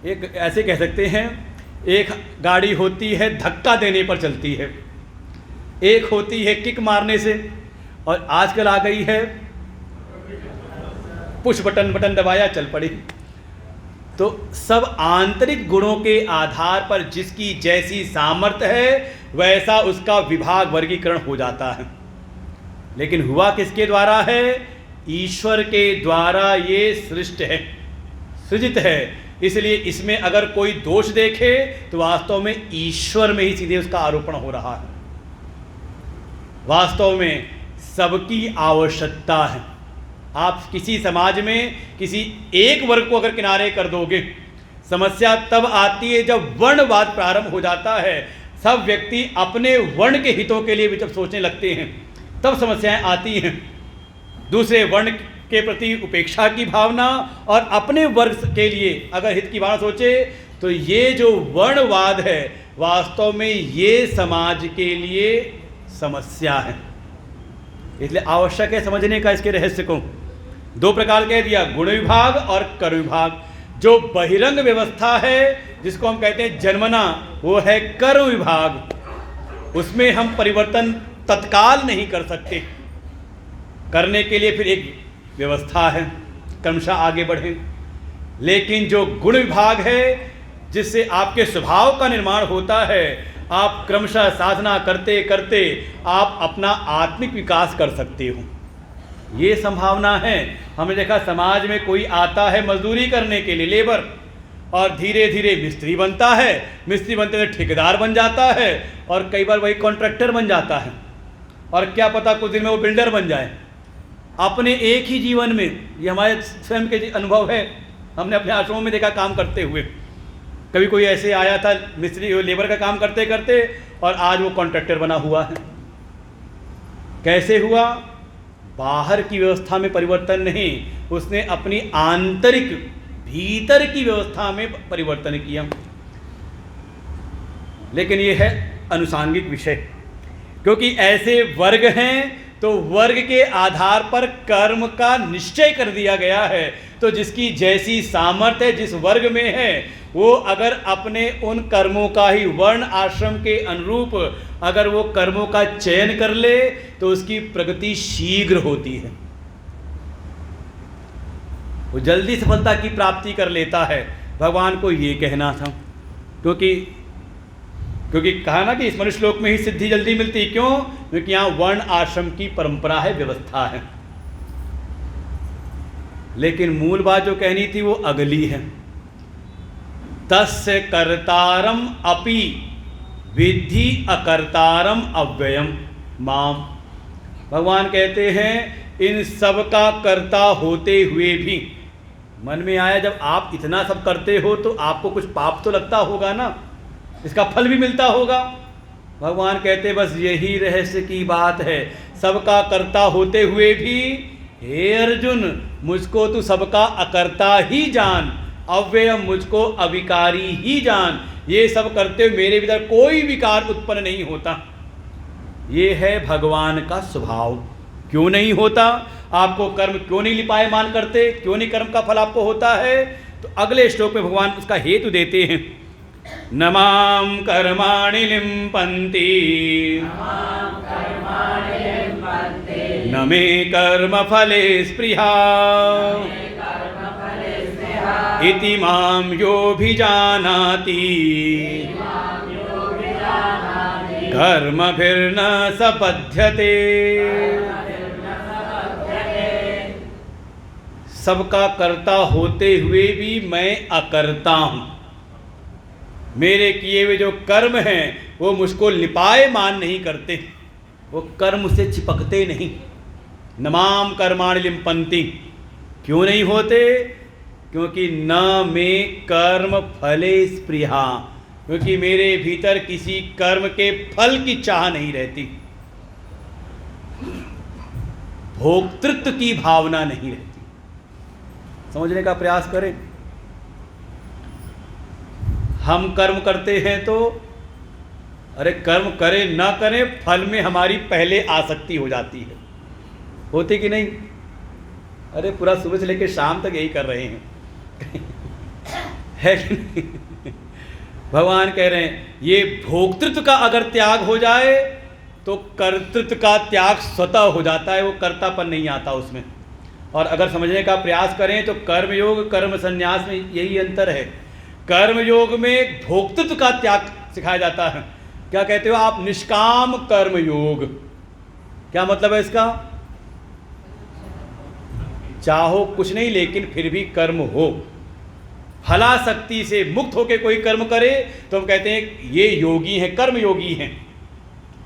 एक ऐसे कह सकते हैं, एक गाड़ी होती है धक्का देने पर चलती है, एक होती है किक मारने से, और आजकल आ गई है पुश बटन दबाया चल पड़ी। तो सब आंतरिक गुणों के आधार पर जिसकी जैसी सामर्थ्य है वैसा उसका विभाग वर्गीकरण हो जाता है। लेकिन हुआ किसके द्वारा है? ईश्वर के द्वारा ये सृष्ट है, सृजित है। इसलिए इसमें अगर कोई दोष देखे तो वास्तव में ईश्वर में ही सीधे उसका आरोपण हो रहा है। वास्तव में सबकी आवश्यकता है। आप किसी समाज में किसी एक वर्ग को अगर किनारे कर दोगे, समस्या तब आती है जब वर्णवाद प्रारंभ हो जाता है। सब व्यक्ति अपने वर्ण के हितों के लिए भी जब सोचने लगते हैं तब समस्याएं आती हैं। दूसरे वर्ण के प्रति उपेक्षा की भावना और अपने वर्ग के लिए अगर हित की भावना सोचे तो ये जो वर्णवाद है वास्तव में ये समाज के लिए समस्या है। इसलिए आवश्यक है समझने का इसके रहस्य को। 2 प्रकार कह दिया, गुण विभाग और कर्म विभाग। जो बहिरंग व्यवस्था है जिसको हम कहते हैं जन्मना, वो है कर्म विभाग। उसमें हम परिवर्तन तत्काल नहीं कर सकते, करने के लिए फिर एक व्यवस्था है, क्रमशः आगे बढ़ें। लेकिन जो गुण विभाग है जिससे आपके स्वभाव का निर्माण होता है, आप क्रमशः साधना करते करते आप अपना आत्मिक विकास कर सकते हो, ये संभावना है। हमने देखा समाज में कोई आता है मजदूरी करने के लिए, लेबर, और धीरे धीरे मिस्त्री बनता है, मिस्त्री बनते हुए ठेकेदार बन जाता है, और कई बार वही कॉन्ट्रैक्टर बन जाता है, और क्या पता कुछ दिन में वो बिल्डर बन जाए। अपने एक ही जीवन में, ये हमारे स्वयं के अनुभव है, हमने अपने आश्रमों में देखा काम करते हुए। कभी कोई ऐसे आया था मिस्त्री लेबर का काम करते करते और आज वो कॉन्ट्रैक्टर बना हुआ है। कैसे हुआ? बाहर की व्यवस्था में परिवर्तन नहीं, उसने अपनी आंतरिक भीतर की व्यवस्था में परिवर्तन किया। लेकिन ये है अनुसांगिक विषय, क्योंकि ऐसे वर्ग हैं तो वर्ग के आधार पर कर्म का निश्चय कर दिया गया है। तो जिसकी जैसी सामर्थ्य जिस वर्ग में है, वो अगर अपने उन कर्मों का ही वर्ण आश्रम के अनुरूप अगर वो कर्मों का चयन कर ले तो उसकी प्रगति शीघ्र होती है, वो जल्दी सफलता की प्राप्ति कर लेता है। भगवान को ये कहना था, क्योंकि कहा ना कि इस मनुष्य लोक में ही सिद्धि जल्दी मिलती। क्यों? क्योंकि यहाँ वर्ण आश्रम की परंपरा है, व्यवस्था है। लेकिन मूल बात जो कहनी थी वो अगली है, तस्य कर्तारम अपि विद्धि अकर्तारम अव्ययम माम। भगवान कहते हैं इन सब का कर्ता होते हुए भी मन में आया जब आप इतना सब करते हो तो आपको कुछ पाप तो लगता होगा ना, इसका फल भी मिलता होगा। भगवान कहते बस यही रहस्य की बात है, सबका कर्ता होते हुए भी हे अर्जुन मुझको तू सबका अकर्ता ही जान, अव्यय मुझको अविकारी ही जान। ये सब करते हुए मेरे भीतर कोई विकार उत्पन्न नहीं होता। ये है भगवान का स्वभाव। क्यों नहीं होता? आपको कर्म क्यों नहीं लिपायमान करते, क्यों नहीं कर्म का फल आपको होता है? तो अगले श्लोक में भगवान उसका हेतु देते हैं। न माम कर्माणि लिम्पन्ति न मे कर्म फले स्पृहा इति माम योऽभिजानाति कर्मभिर्न सपद्यते। सबका कर्ता होते हुए भी मैं अकर्ता हूँ। मेरे किए हुए जो कर्म हैं वो मुझको लिपायमान नहीं करते, वो कर्म से चिपकते नहीं। नमाम कर्माणि लिम्पन्ति, क्यों नहीं होते? क्योंकि न में कर्म फले स्पृहा, क्योंकि मेरे भीतर किसी कर्म के फल की चाह नहीं रहती, भोक्तृत्व की भावना नहीं रहती। समझने का प्रयास करें। हम कर्म करते हैं तो अरे कर्म करें ना करें फल में हमारी पहले आसक्ति हो जाती है, होती कि नहीं? अरे पूरा सुबह से लेकर शाम तक यही कर रहे हैं है कि नहीं? भगवान कह रहे हैं ये भोक्तृत्व का अगर त्याग हो जाए तो कर्तृत्व का त्याग स्वतः हो जाता है, वो कर्तापन नहीं आता उसमें। और अगर समझने का प्रयास करें तो कर्मयोग कर्म संन्यास में यही अंतर है। कर्मयोग में भोक्तृत्व का त्याग सिखाया जाता है। क्या कहते हो आप? निष्काम कर्मयोग। क्या मतलब है इसका? चाहो कुछ नहीं लेकिन फिर भी कर्म हो, फलाशक्ति से मुक्त होकर कोई कर्म करे तो हम कहते हैं ये योगी हैं, कर्म योगी हैं।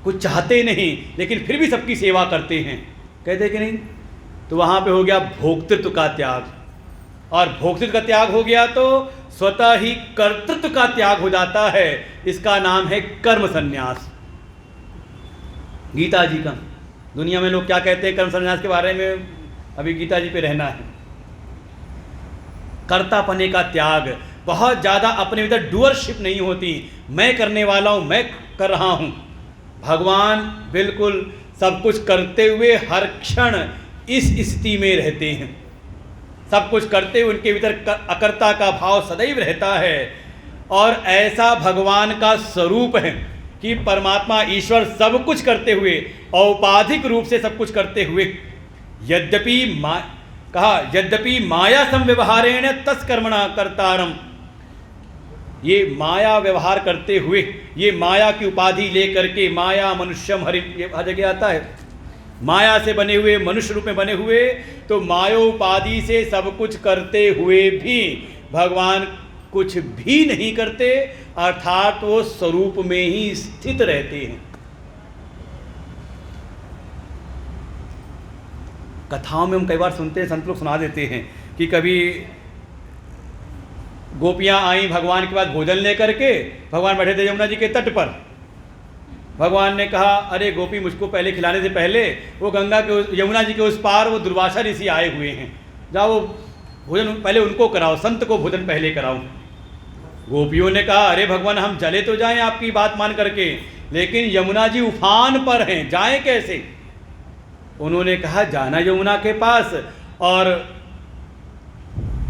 कुछ चाहते नहीं लेकिन फिर भी सबकी सेवा करते हैं, कहते हैं कि नहीं? तो वहाँ पे हो गया भोक्तृत्व का त्याग, और भोक्तृत्व का त्याग हो गया तो स्वतः ही कर्तृत्व का त्याग हो जाता है। इसका नाम है कर्म संन्यास। गीता जी का, दुनिया में लोग क्या कहते हैं कर्म संन्यास के बारे में? अभी गीता जी पे रहना है। कर्तापने का त्याग, बहुत ज़्यादा अपने भीतर डूअरशिप नहीं होती, मैं करने वाला हूँ, मैं कर रहा हूँ। भगवान बिल्कुल सब कुछ करते हुए हर क्षण इस स्थिति में रहते हैं। सब कुछ करते हुए उनके भीतर अकर्ता का भाव सदैव रहता है। और ऐसा भगवान का स्वरूप है कि परमात्मा ईश्वर सब कुछ करते हुए, औपाधिक रूप से सब कुछ करते हुए, यद्यपि माया संव्यवहारेण तत्कर्मणा कर्तारम, ये माया व्यवहार करते हुए, ये माया की उपाधि लेकर के, माया मनुष्यम हरि, ये हर जगह आता है, माया से बने हुए, मनुष्य रूप में बने हुए, तो मायोपाधि से सब कुछ करते हुए भी भगवान कुछ भी नहीं करते, अर्थात वो स्वरूप में ही स्थित रहते हैं। कथाओं में हम कई बार सुनते हैं, संत लोग सुना देते हैं कि कभी गोपियाँ आई भगवान के पास भोजन लेकर के, भगवान बैठे थे यमुना जी के तट पर। भगवान ने कहा अरे गोपी मुझको पहले खिलाने से पहले वो गंगा के यमुना जी के उस पार वो दुर्वासा ऋषि आए हुए हैं, जाओ भोजन पहले उनको कराओ, संत को भोजन पहले कराओ। गोपियों ने कहा अरे भगवान हम चले तो जाएं आपकी बात मान करके, लेकिन यमुना जी उफान पर हैं, जाएं कैसे? उन्होंने कहा जाना यमुना के पास और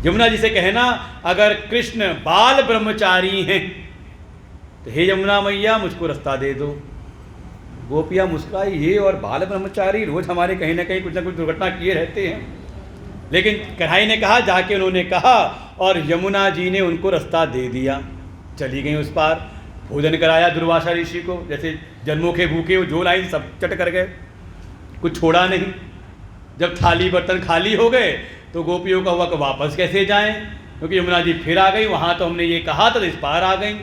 यमुना जी से कहना अगर कृष्ण बाल ब्रह्मचारी हैं तो हे यमुना मैया मुझको रास्ता दे दो। गोपियाँ मुस्कुराई, ये और बाल ब्रह्मचारी रोज हमारे कहीं ना कहीं कुछ ना कुछ दुर्घटना किए रहते हैं। लेकिन कन्हैया ने कहा, जाके उन्होंने कहा और यमुना जी ने उनको रास्ता दे दिया, चली गई उस पार। भोजन कराया दुर्वासा ऋषि को, जैसे जन्मों के भूखे वो जो लाई सब चट कर गए, कुछ छोड़ा नहीं। जब थाली बर्तन खाली हो गए तो गोपियों का हुआ कि वापस कैसे जाएं, क्योंकि यमुना जी फिर आ गई, वहाँ तो हमने ये कहा था तो इस पार आ गई।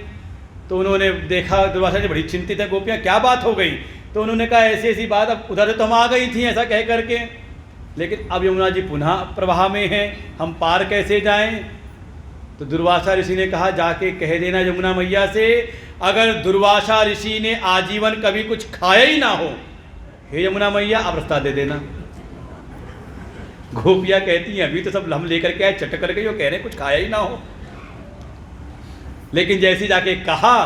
तो उन्होंने देखा, दुर्वासा जी बड़ी चिंतित है, गोपियाँ क्या बात हो गई? तो उन्होंने कहा ऐसी ऐसी बात, अब उधर से तो हम आ गई थी ऐसा कह करके, लेकिन अब यमुना जी पुनः प्रवाह में हैं, हम पार कैसे जाएं? तो दुर्वासा ऋषि ने कहा जाके कह देना यमुना मैया से, अगर दुर्वासा ऋषि ने आजीवन कभी कुछ खाया ही ना हो, हे यमुना मैया आप रास्ता दे देना। गोपियाँ कहती हैं अभी तो सब हम लेकर के आए, चट करके जो कह रहे कुछ खाया ही ना हो, लेकिन जैसे जाके कहा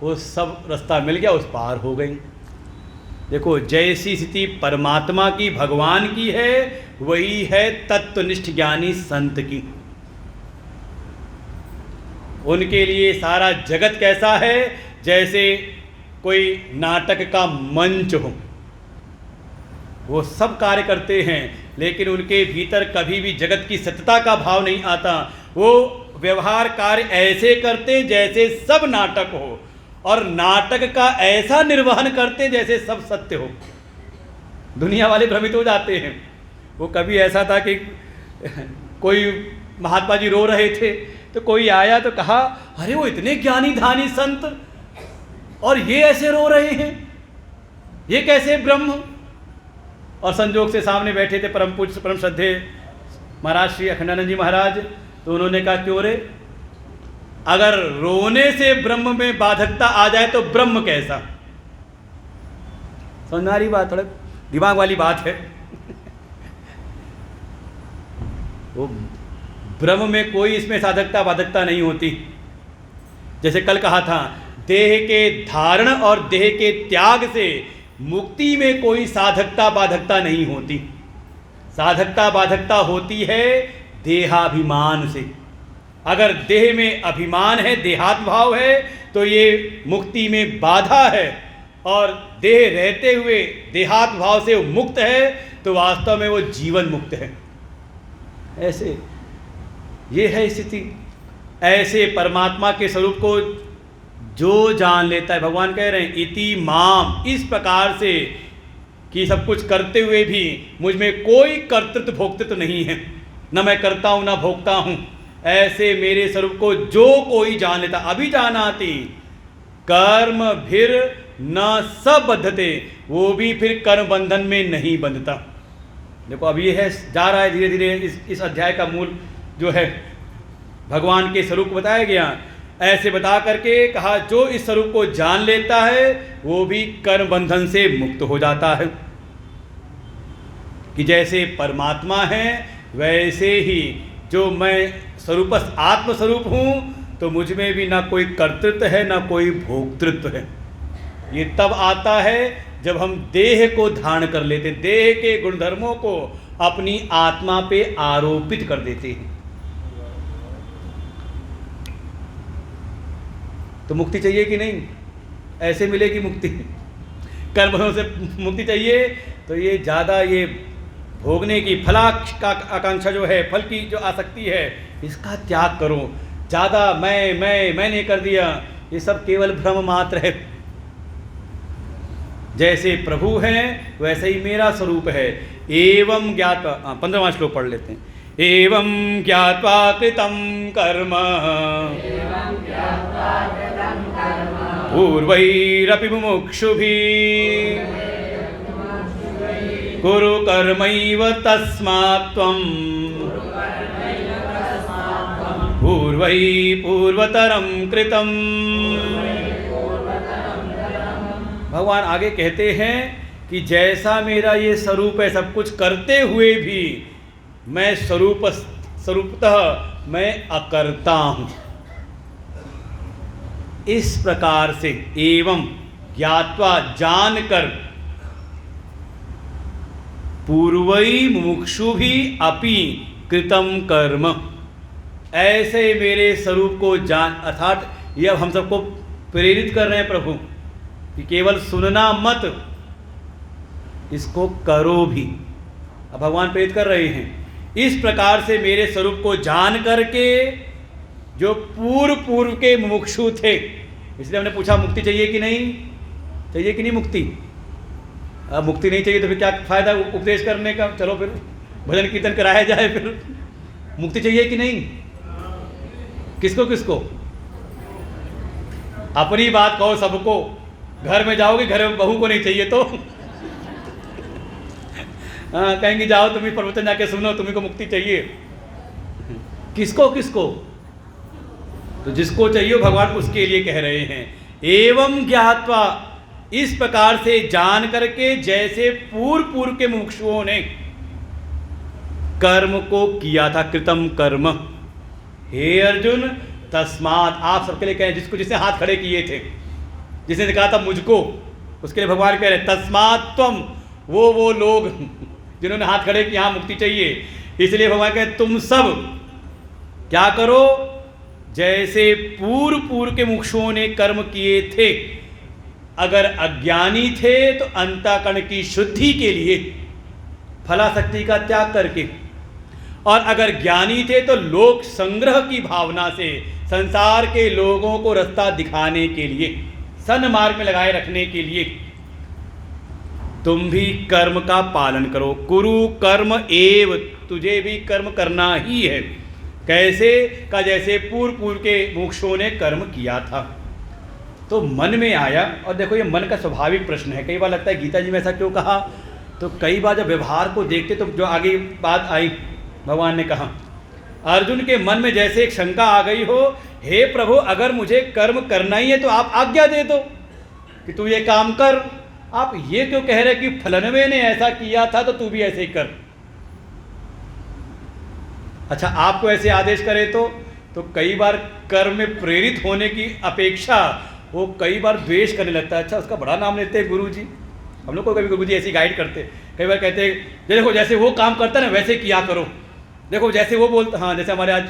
वो सब रास्ता मिल गया, उस पार हो गई। देखो जैसी स्थिति परमात्मा की, भगवान की है, वही है तत्वनिष्ठ ज्ञानी संत की। उनके लिए सारा जगत कैसा है? जैसे कोई नाटक का मंच हो, वो सब कार्य करते हैं, लेकिन उनके भीतर कभी भी जगत की सत्यता का भाव नहीं आता। वो व्यवहार कार्य ऐसे करते जैसे सब नाटक हो, और नाटक का ऐसा निर्वहन करते जैसे सब सत्य हो। दुनिया वाले भ्रमित हो जाते हैं। वो कभी ऐसा था कि कोई महात्मा जी रो रहे थे, तो कोई आया तो कहा अरे वो इतने ज्ञानी धानी संत और ये ऐसे रो रहे हैं, ये कैसे ब्रह्म? और संजोग से सामने बैठे थे परम पूज्य परम श्रद्धेय महाराज श्री अखंडानंद जी महाराज। तो उन्होंने कहा क्यों रे, अगर रोने से ब्रह्म में बाधकता आ जाए तो ब्रह्म कैसा? समझ रही बात, थोड़ा दिमाग वाली बात है। वो ब्रह्म में कोई इसमें साधकता बाधकता नहीं होती। जैसे कल कहा था, देह के धारण और देह के त्याग से मुक्ति में कोई साधकता बाधकता नहीं होती। साधकता बाधकता होती है देहाभिमान से। अगर देह में अभिमान है, देहात्म भाव है, तो ये मुक्ति में बाधा है, और देह रहते हुए देहात्म भाव से मुक्त है तो वास्तव में वो जीवन मुक्त है। ऐसे ये है स्थिति। ऐसे परमात्मा के स्वरूप को जो जान लेता है, भगवान कह रहे हैं इति माम, इस प्रकार से कि सब कुछ करते हुए भी मुझ में कोई कर्तृत्व भोक्तृत्व नहीं है, न मैं करता हूँ न भोगता हूँ, ऐसे मेरे स्वरूप को जो कोई जान लेता। अभी जानाति कर्म फिर न सबद्धते, वो भी फिर कर्म बंधन में नहीं बंधता। देखो अब ये है, जा रहा है धीरे धीरे इस अध्याय का मूल जो है भगवान के स्वरूप बताया गया। ऐसे बता करके कहा जो इस स्वरूप को जान लेता है वो भी कर्म बंधन से मुक्त हो जाता है। कि जैसे परमात्मा है वैसे ही जो मैं स्वरूपस्थ आत्मस्वरूप हूँ, तो मुझ में भी ना कोई कर्तृत्व है ना कोई भोक्तृत्व है। ये तब आता है जब हम देह को धारण कर लेते, देह के गुणधर्मों को अपनी आत्मा पे आरोपित कर देते हैं। तो मुक्ति चाहिए कि नहीं? ऐसे मिलेगी मुक्ति? कर्मों से मुक्ति चाहिए तो ये ज़्यादा ये भोगने की फलाक्ष का आकांक्षा जो है, फल की जो आसक्ति है, इसका त्याग करो। ज़्यादा मैंने कर दिया, ये सब केवल भ्रम मात्र है। जैसे प्रभु हैं वैसे ही मेरा स्वरूप है। एवं ज्ञात्वा, 15वां श्लोक पढ़ लेते हैं। एवं ज्ञात्वा कृतं कर्म पूर्वैरपि मुमुक्षुभिः कुरु कर्मैव तस्मात् त्वं पूर्वै पूर्वतरं कृतं। भगवान आगे कहते हैं कि जैसा मेरा ये स्वरूप है, सब कुछ करते हुए भी मैं स्वरूपतः मैं अकर्ता हूँ। इस प्रकार से एवं ज्ञात्वा जानकर पूर्वई मुमुक्षु भी अपि कृतम कर्म, ऐसे मेरे स्वरूप को जान, अर्थात ये अब हम सबको प्रेरित कर रहे हैं प्रभु कि केवल सुनना मत, इसको करो भी। अब भगवान प्रेरित कर रहे हैं। इस प्रकार से मेरे स्वरूप को जान करके जो पूर्व के मुमुक्षु थे, इसलिए हमने पूछा मुक्ति चाहिए कि नहीं? चाहिए कि नहीं मुक्ति? अब मुक्ति नहीं चाहिए तो फिर क्या फायदा उपदेश करने का? चलो फिर भजन कीर्तन कराया जाए। फिर मुक्ति चाहिए कि नहीं? किसको किसको? अपनी बात कहो सबको, घर में जाओगे, घर में बहू को नहीं चाहिए तो हाँ, कहेंगी जाओ तुम ही प्रवचन जाके सुनो, तुम्ही को मुक्ति चाहिए। किसको किसको? तो जिसको चाहिए भगवान उसके लिए कह रहे हैं। एवं ज्ञात्वा, इस प्रकार से जान करके, जैसे पूर्व के मुमुक्षुओं ने कर्म को किया था, कृतम कर्म। हे अर्जुन, तस्मात्, आप सबके लिए कहें, जिसने हाथ खड़े किए थे, जिसने कहा था मुझको, उसके लिए भगवान कह रहे तस्मात् त्वम, वो लोग जिन्होंने हाथ खड़े किए, यहाँ मुक्ति चाहिए, इसलिए भगवान कहे तुम सब क्या करो, जैसे पूर्व के मुमुक्षुओं ने कर्म किए थे। अगर अज्ञानी थे तो अंतःकरण की शुद्धि के लिए फलाशक्ति का त्याग करके, और अगर ज्ञानी थे तो लोक संग्रह की भावना से संसार के लोगों को रास्ता दिखाने के लिए, सन्मार्ग में लगाए रखने के लिए तुम भी कर्म का पालन करो। कुरु कर्म एव, तुझे भी कर्म करना ही है। कैसे का, जैसे पूर्व के मुमुक्षुओं ने कर्म किया था। तो मन में आया, और देखो ये मन का स्वाभाविक प्रश्न है। कई बार लगता है गीता जी में ऐसा क्यों कहा, तो कई बार जब व्यवहार को देखते तो जो आगे बात आई, भगवान ने कहा अर्जुन के मन में जैसे एक शंका आ गई हो, हे प्रभु अगर मुझे कर्म करना ही है तो आप आज्ञा दे दो कि तू ये काम कर। आप ये क्यों कह रहे कि फलनवे ने ऐसा किया था तो तू भी ऐसे ही कर। अच्छा, आपको ऐसे आदेश करे तो कई बार कर्म में प्रेरित होने की अपेक्षा वो कई बार द्वेष करने लगता है। अच्छा, उसका बड़ा नाम लेते हैं गुरु जी। हम लोग को कभी गुरु जी ऐसी गाइड करते, कई बार कहते हैं देखो जैसे वो काम करता है ना वैसे किया करो, देखो जैसे वो बोलता, हाँ जैसे हमारे आज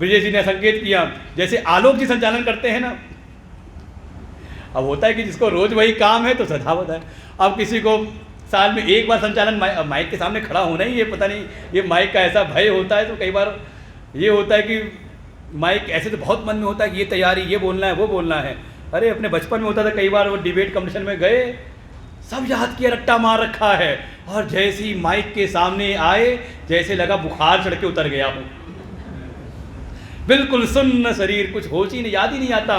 विजय जी ने संकेत किया, जैसे आलोक जी संचालन करते हैं ना। अब होता है कि जिसको रोज़ वही काम है तो सदा होता है। अब किसी को साल में एक बार संचालन माइक के सामने खड़ा होना ही, ये पता नहीं ये माइक का ऐसा भय होता है। तो कई बार ये होता है कि माइक ऐसे तो बहुत मन में होता है कि ये तैयारी, ये बोलना है, वो बोलना है। अरे अपने बचपन में होता था, कई बार वो डिबेट कंपटीशन में गए, सब याद किया, रट्टा मार रखा है, और जैसे ही माइक के सामने आए जैसे लगा बुखार चढ़ के उतर गया हूँ, बिल्कुल सुन्न शरीर, कुछ होश ही नहीं, याद ही नहीं आता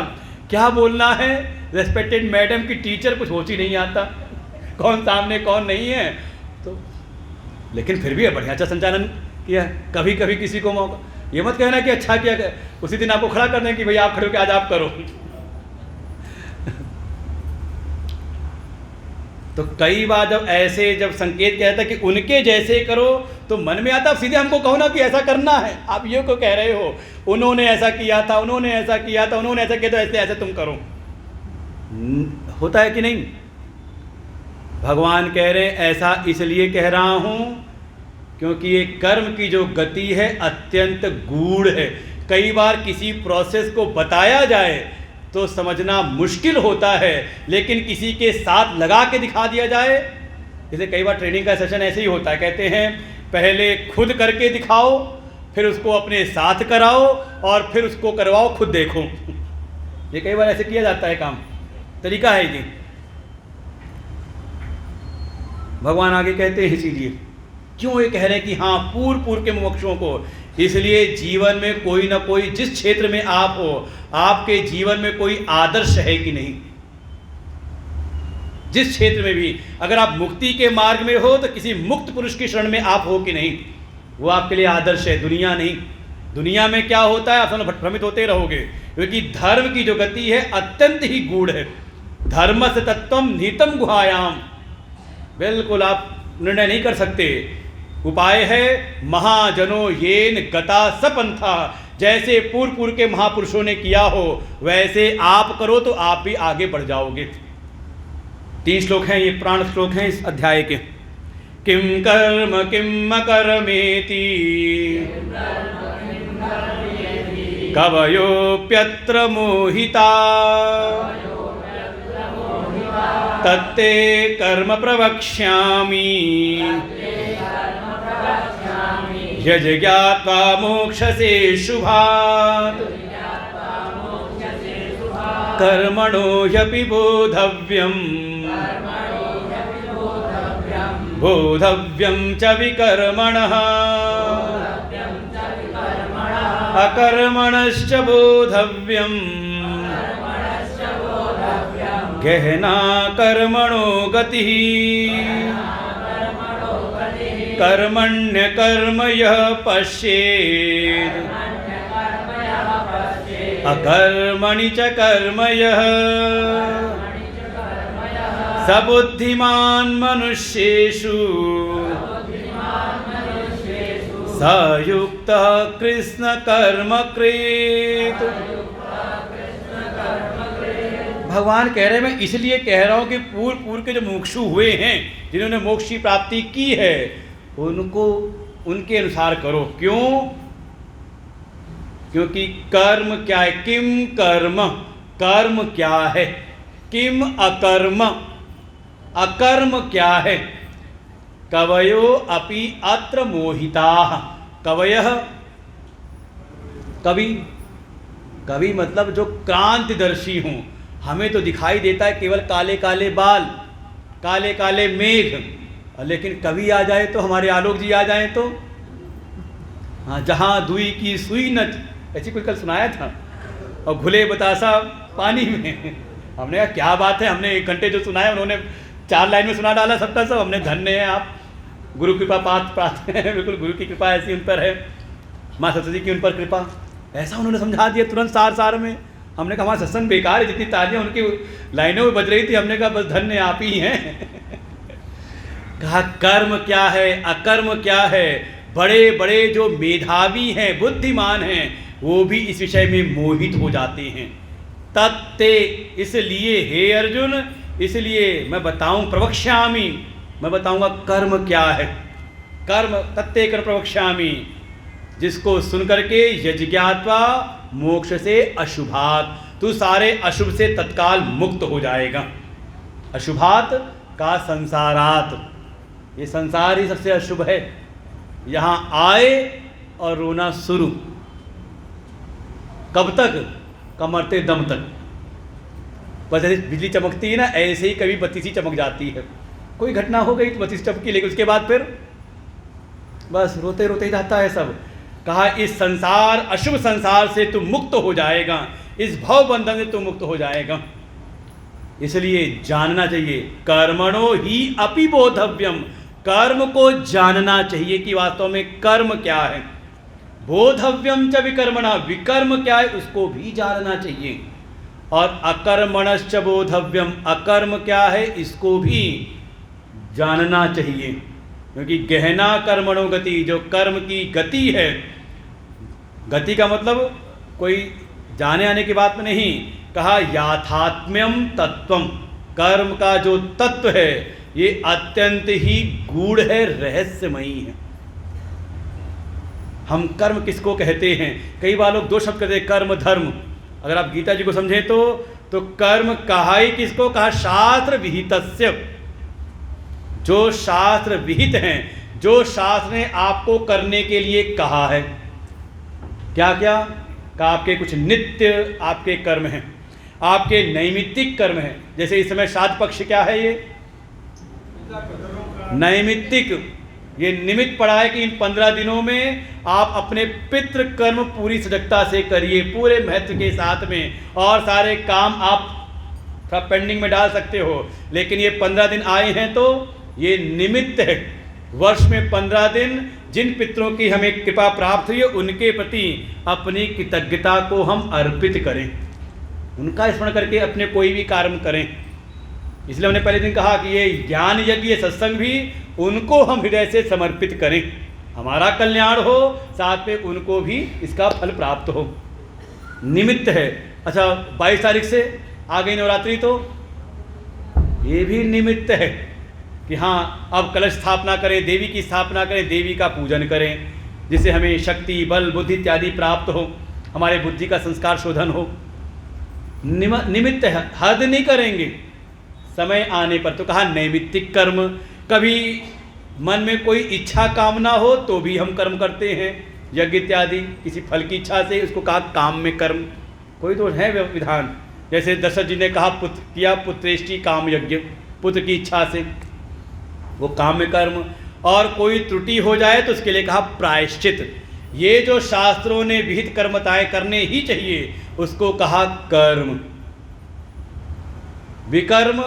क्या बोलना है। रेस्पेक्टेड मैडम की टीचर, कुछ होश ही नहीं आता कौन सामने कौन नहीं है। तो लेकिन फिर भी बढ़िया अच्छा संचालन किया। कभी कभी किसी को मौका, ये मत कहना कि अच्छा किया, उसी दिन आपको खड़ा कर दें कि भाई आप खड़े हो के आज आप करो। तो कई बार जब संकेत कहता है कि उनके जैसे करो, तो मन में आता सीधे हमको कहो ना कि ऐसा करना है। आप ये को कह रहे हो उन्होंने ऐसा किया था, उन्होंने ऐसा किया था, उन्होंने ऐसा किया, तो ऐसे ऐसे तुम करो। होता है कि नहीं? भगवान कह रहे हैं ऐसा इसलिए कह रहा हूं क्योंकि ये कर्म की जो गति है अत्यंत गूढ़ है। कई बार किसी प्रोसेस को बताया जाए तो समझना मुश्किल होता है, लेकिन किसी के साथ लगा के दिखा दिया जाए, जैसे कई बार ट्रेनिंग का सेशन ऐसे ही होता है, कहते हैं पहले खुद करके दिखाओ, फिर उसको अपने साथ कराओ, और फिर उसको करवाओ, खुद देखो। ये कई बार ऐसे किया जाता है काम, तरीका है ये। भगवान आगे कहते हैं इसीलिए क्यों ये कह रहे हैं कि हाँ पूर्व के मुमुक्षुओं को, इसलिए जीवन में कोई ना कोई, जिस क्षेत्र में आप हो, आपके जीवन में कोई आदर्श है कि नहीं। जिस क्षेत्र में भी अगर आप मुक्ति के मार्ग में हो तो किसी मुक्त पुरुष की शरण में आप हो कि नहीं, वो आपके लिए आदर्श है, दुनिया नहीं। दुनिया में क्या होता है, आप भ्रमित होते रहोगे, क्योंकि धर्म की जो गति है अत्यंत ही गूढ़ है। धर्म से तत्वम निहितम गुहायाम, बिल्कुल आप निर्णय नहीं कर सकते। उपाय है महाजनो येन गता सपंथा, जैसे पूर्व के महापुरुषों ने किया हो वैसे आप करो तो आप भी आगे बढ़ जाओगे। 3 श्लोक हैं, ये प्राण श्लोक हैं इस अध्याय के। किम कर्म किम कर्मेति कवयोप्यत्र मोहिता तत्ते कर्म प्रवक्ष्यामि यज ज्ञात्वा मोक्षसे शुभात् कर्मणो ह्यपि बोधव्यं च विकर्मणः अकर्मणश्च बोधव्यम् गहना कर्मणो गतिः कर्मण्य कर्म यः पश्येत् अकर्मणि च कर्म यः स बुद्धिमान् मनुष्येषु स युक्तः कृष्ण कर्म कृत। भगवान कह रहे हैं मैं इसलिए कह रहा हूं कि पूर्व के जो मुमुक्षु हुए हैं, जिन्होंने मोक्ष की प्राप्ति की है, उनको उनके अनुसार करो। क्यों? क्योंकि कर्म क्या है? किम कर्म, कर्म क्या है? किम अकर्म, अकर्म क्या है? कवयो अपि अत्र मोहिताः। कवयः, कवि, कवि मतलब जो क्रांतिदर्शी हों। हमें तो दिखाई देता है केवल काले काले बाल, काले काले मेघ, लेकिन कवि आ जाए तो, हमारे आलोक जी आ जाए तो, हाँ, जहाँ दुई की सुई न, ऐसी कोई कल सुनाया था, और घुले बतासा पानी में। हमने कहा क्या बात है, हमने 1 घंटे जो सुनाया उन्होंने 4 लाइन में सुना डाला सबका सब। हमने धन्य है आप, गुरु कृपा पात्र हैं, बिल्कुल गुरु की कृपा ऐसी उन पर है, माँ सरस्वती की उन पर कृपा, ऐसा उन्होंने समझा दिया तुरंत सार में। हमने कहा हमारा सत्संग बेकार है, जितनी तालियां उनकी लाइनों में बज रही थी, हमने कहा बस धन्य आप ही हैं। कहा कर्म क्या है, अकर्म क्या है। बड़े बड़े जो मेधावी हैं, बुद्धिमान हैं, वो भी इस विषय में मोहित हो जाते हैं। तत्ते, इसलिए हे अर्जुन, इसलिए मैं बताऊं, प्रवक्ष्यामि, मैं बताऊंगा कर्म क्या है। कर्म तत्ते कर्म प्रवक्ष्यामि, जिसको सुन करके यज्ञात्वा मोक्ष से अशुभात, तू सारे अशुभ से तत्काल मुक्त हो जाएगा। अशुभात का संसारात, ये संसार ही सबसे अशुभ है। यहाँ आए और रोना शुरू, कब तक? कमरते दम तक। बस जैसे बिजली चमकती है ना, ऐसे ही कभी बत्ती सी चमक जाती है। कोई घटना हो गई तो बत्ती चमकी, लेकिन उसके बाद फिर बस रोते रोते ही रहता है सब। कहा इस संसार, अशुभ संसार से तू मुक्त हो जाएगा, इस भव बंधन से तू मुक्त हो जाएगा। इसलिए जानना चाहिए, कर्मणो ही अपि बोधव्यम, कर्म को जानना चाहिए कि वास्तव में कर्म क्या है। बोधव्यम च विकर्मणा, विकर्म क्या है उसको भी जानना चाहिए। और अकर्मणश्च बोधव्यम, अकर्म क्या है इसको भी जानना चाहिए। क्योंकि गहना कर्मणो गति, जो कर्म की गति है, गति का मतलब कोई जाने आने की बात में नहीं, कहा याथात्म्यम तत्वम, कर्म का जो तत्व है ये अत्यंत ही गूढ़ है, रहस्यमयी है। हम कर्म किसको कहते हैं? कई बार लोग 2 शब्द कहते हैं, कर्म धर्म। अगर आप गीता जी को समझें तो कर्म कहा ही किसको? कहा शास्त्र विहितस्य, जो शास्त्र विहित हैं, जो शास्त्र ने आपको करने के लिए कहा है। क्या क्या? का आपके कुछ नित्य आपके कर्म हैं, आपके नैमित्तिक कर्म हैं। जैसे इस समय श्राद्ध पक्ष क्या है? ये नैमित्तिक, ये निमित्त पड़ा है कि इन 15 दिनों में आप अपने पितृ कर्म पूरी सजगता से करिए, पूरे महत्व के साथ में, और सारे काम आप थोड़ा पेंडिंग में डाल सकते हो। लेकिन ये 15 दिन आए हैं तो ये निमित्त है। वर्ष में 15 दिन जिन पितरों की हमें कृपा प्राप्त हुई है, उनके प्रति अपनी कृतज्ञता को हम अर्पित करें, उनका स्मरण करके अपने कोई भी कार्य करें। इसलिए हमने पहले दिन कहा कि ये ज्ञान यज्ञ, ये सत्संग भी उनको हम हृदय से समर्पित करें, हमारा कल्याण हो, साथ में उनको भी इसका फल प्राप्त हो। निमित्त है। अच्छा, 22 तारीख से आ गई नवरात्रि, तो ये भी निमित्त है कि हाँ, अब कलश स्थापना करें, देवी की स्थापना करें, देवी का पूजन करें, जिससे हमें शक्ति, बल, बुद्धि इत्यादि प्राप्त हो, हमारे बुद्धि का संस्कार शोधन हो। निमित्त है, हद नहीं करेंगे समय आने पर। तो कहा नैमित्तिक कर्म, कभी मन में कोई इच्छा कामना हो तो भी हम कर्म करते हैं, यज्ञ इत्यादि, किसी फल की इच्छा से, उसको कहा काम में कर्म। कोई तो है विधान, जैसे दशरथ जी ने कहा पुत्र किया, पुत्रेष्टि काम यज्ञ, पुत्र की इच्छा से, वो काम में कर्म। और कोई त्रुटि हो जाए तो उसके लिए कहा प्रायश्चित। ये जो शास्त्रों ने विहित कर्मताएं करने ही चाहिए, उसको कहा कर्म। विकर्म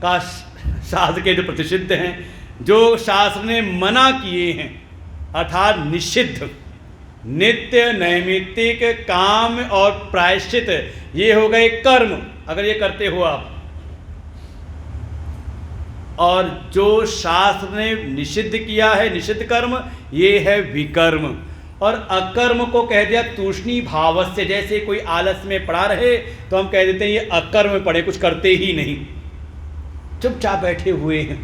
का शास्त्र के जो प्रतिषिद्ध हैं, जो शास्त्र ने मना किए हैं, अर्थात निषिद्ध, नित्य नैमित्तिक काम और प्रायश्चित, ये हो गए कर्म, अगर ये करते हो आप। और जो शास्त्र ने निषिद्ध किया है, निषिद्ध कर्म, ये है विकर्म। और अकर्म को कह दिया तूष्णी भावस्य, जैसे कोई आलस में पड़ा रहे तो हम कह देते हैं ये अकर्म में पड़े, कुछ करते ही नहीं, चुपचाप बैठे हुए हैं।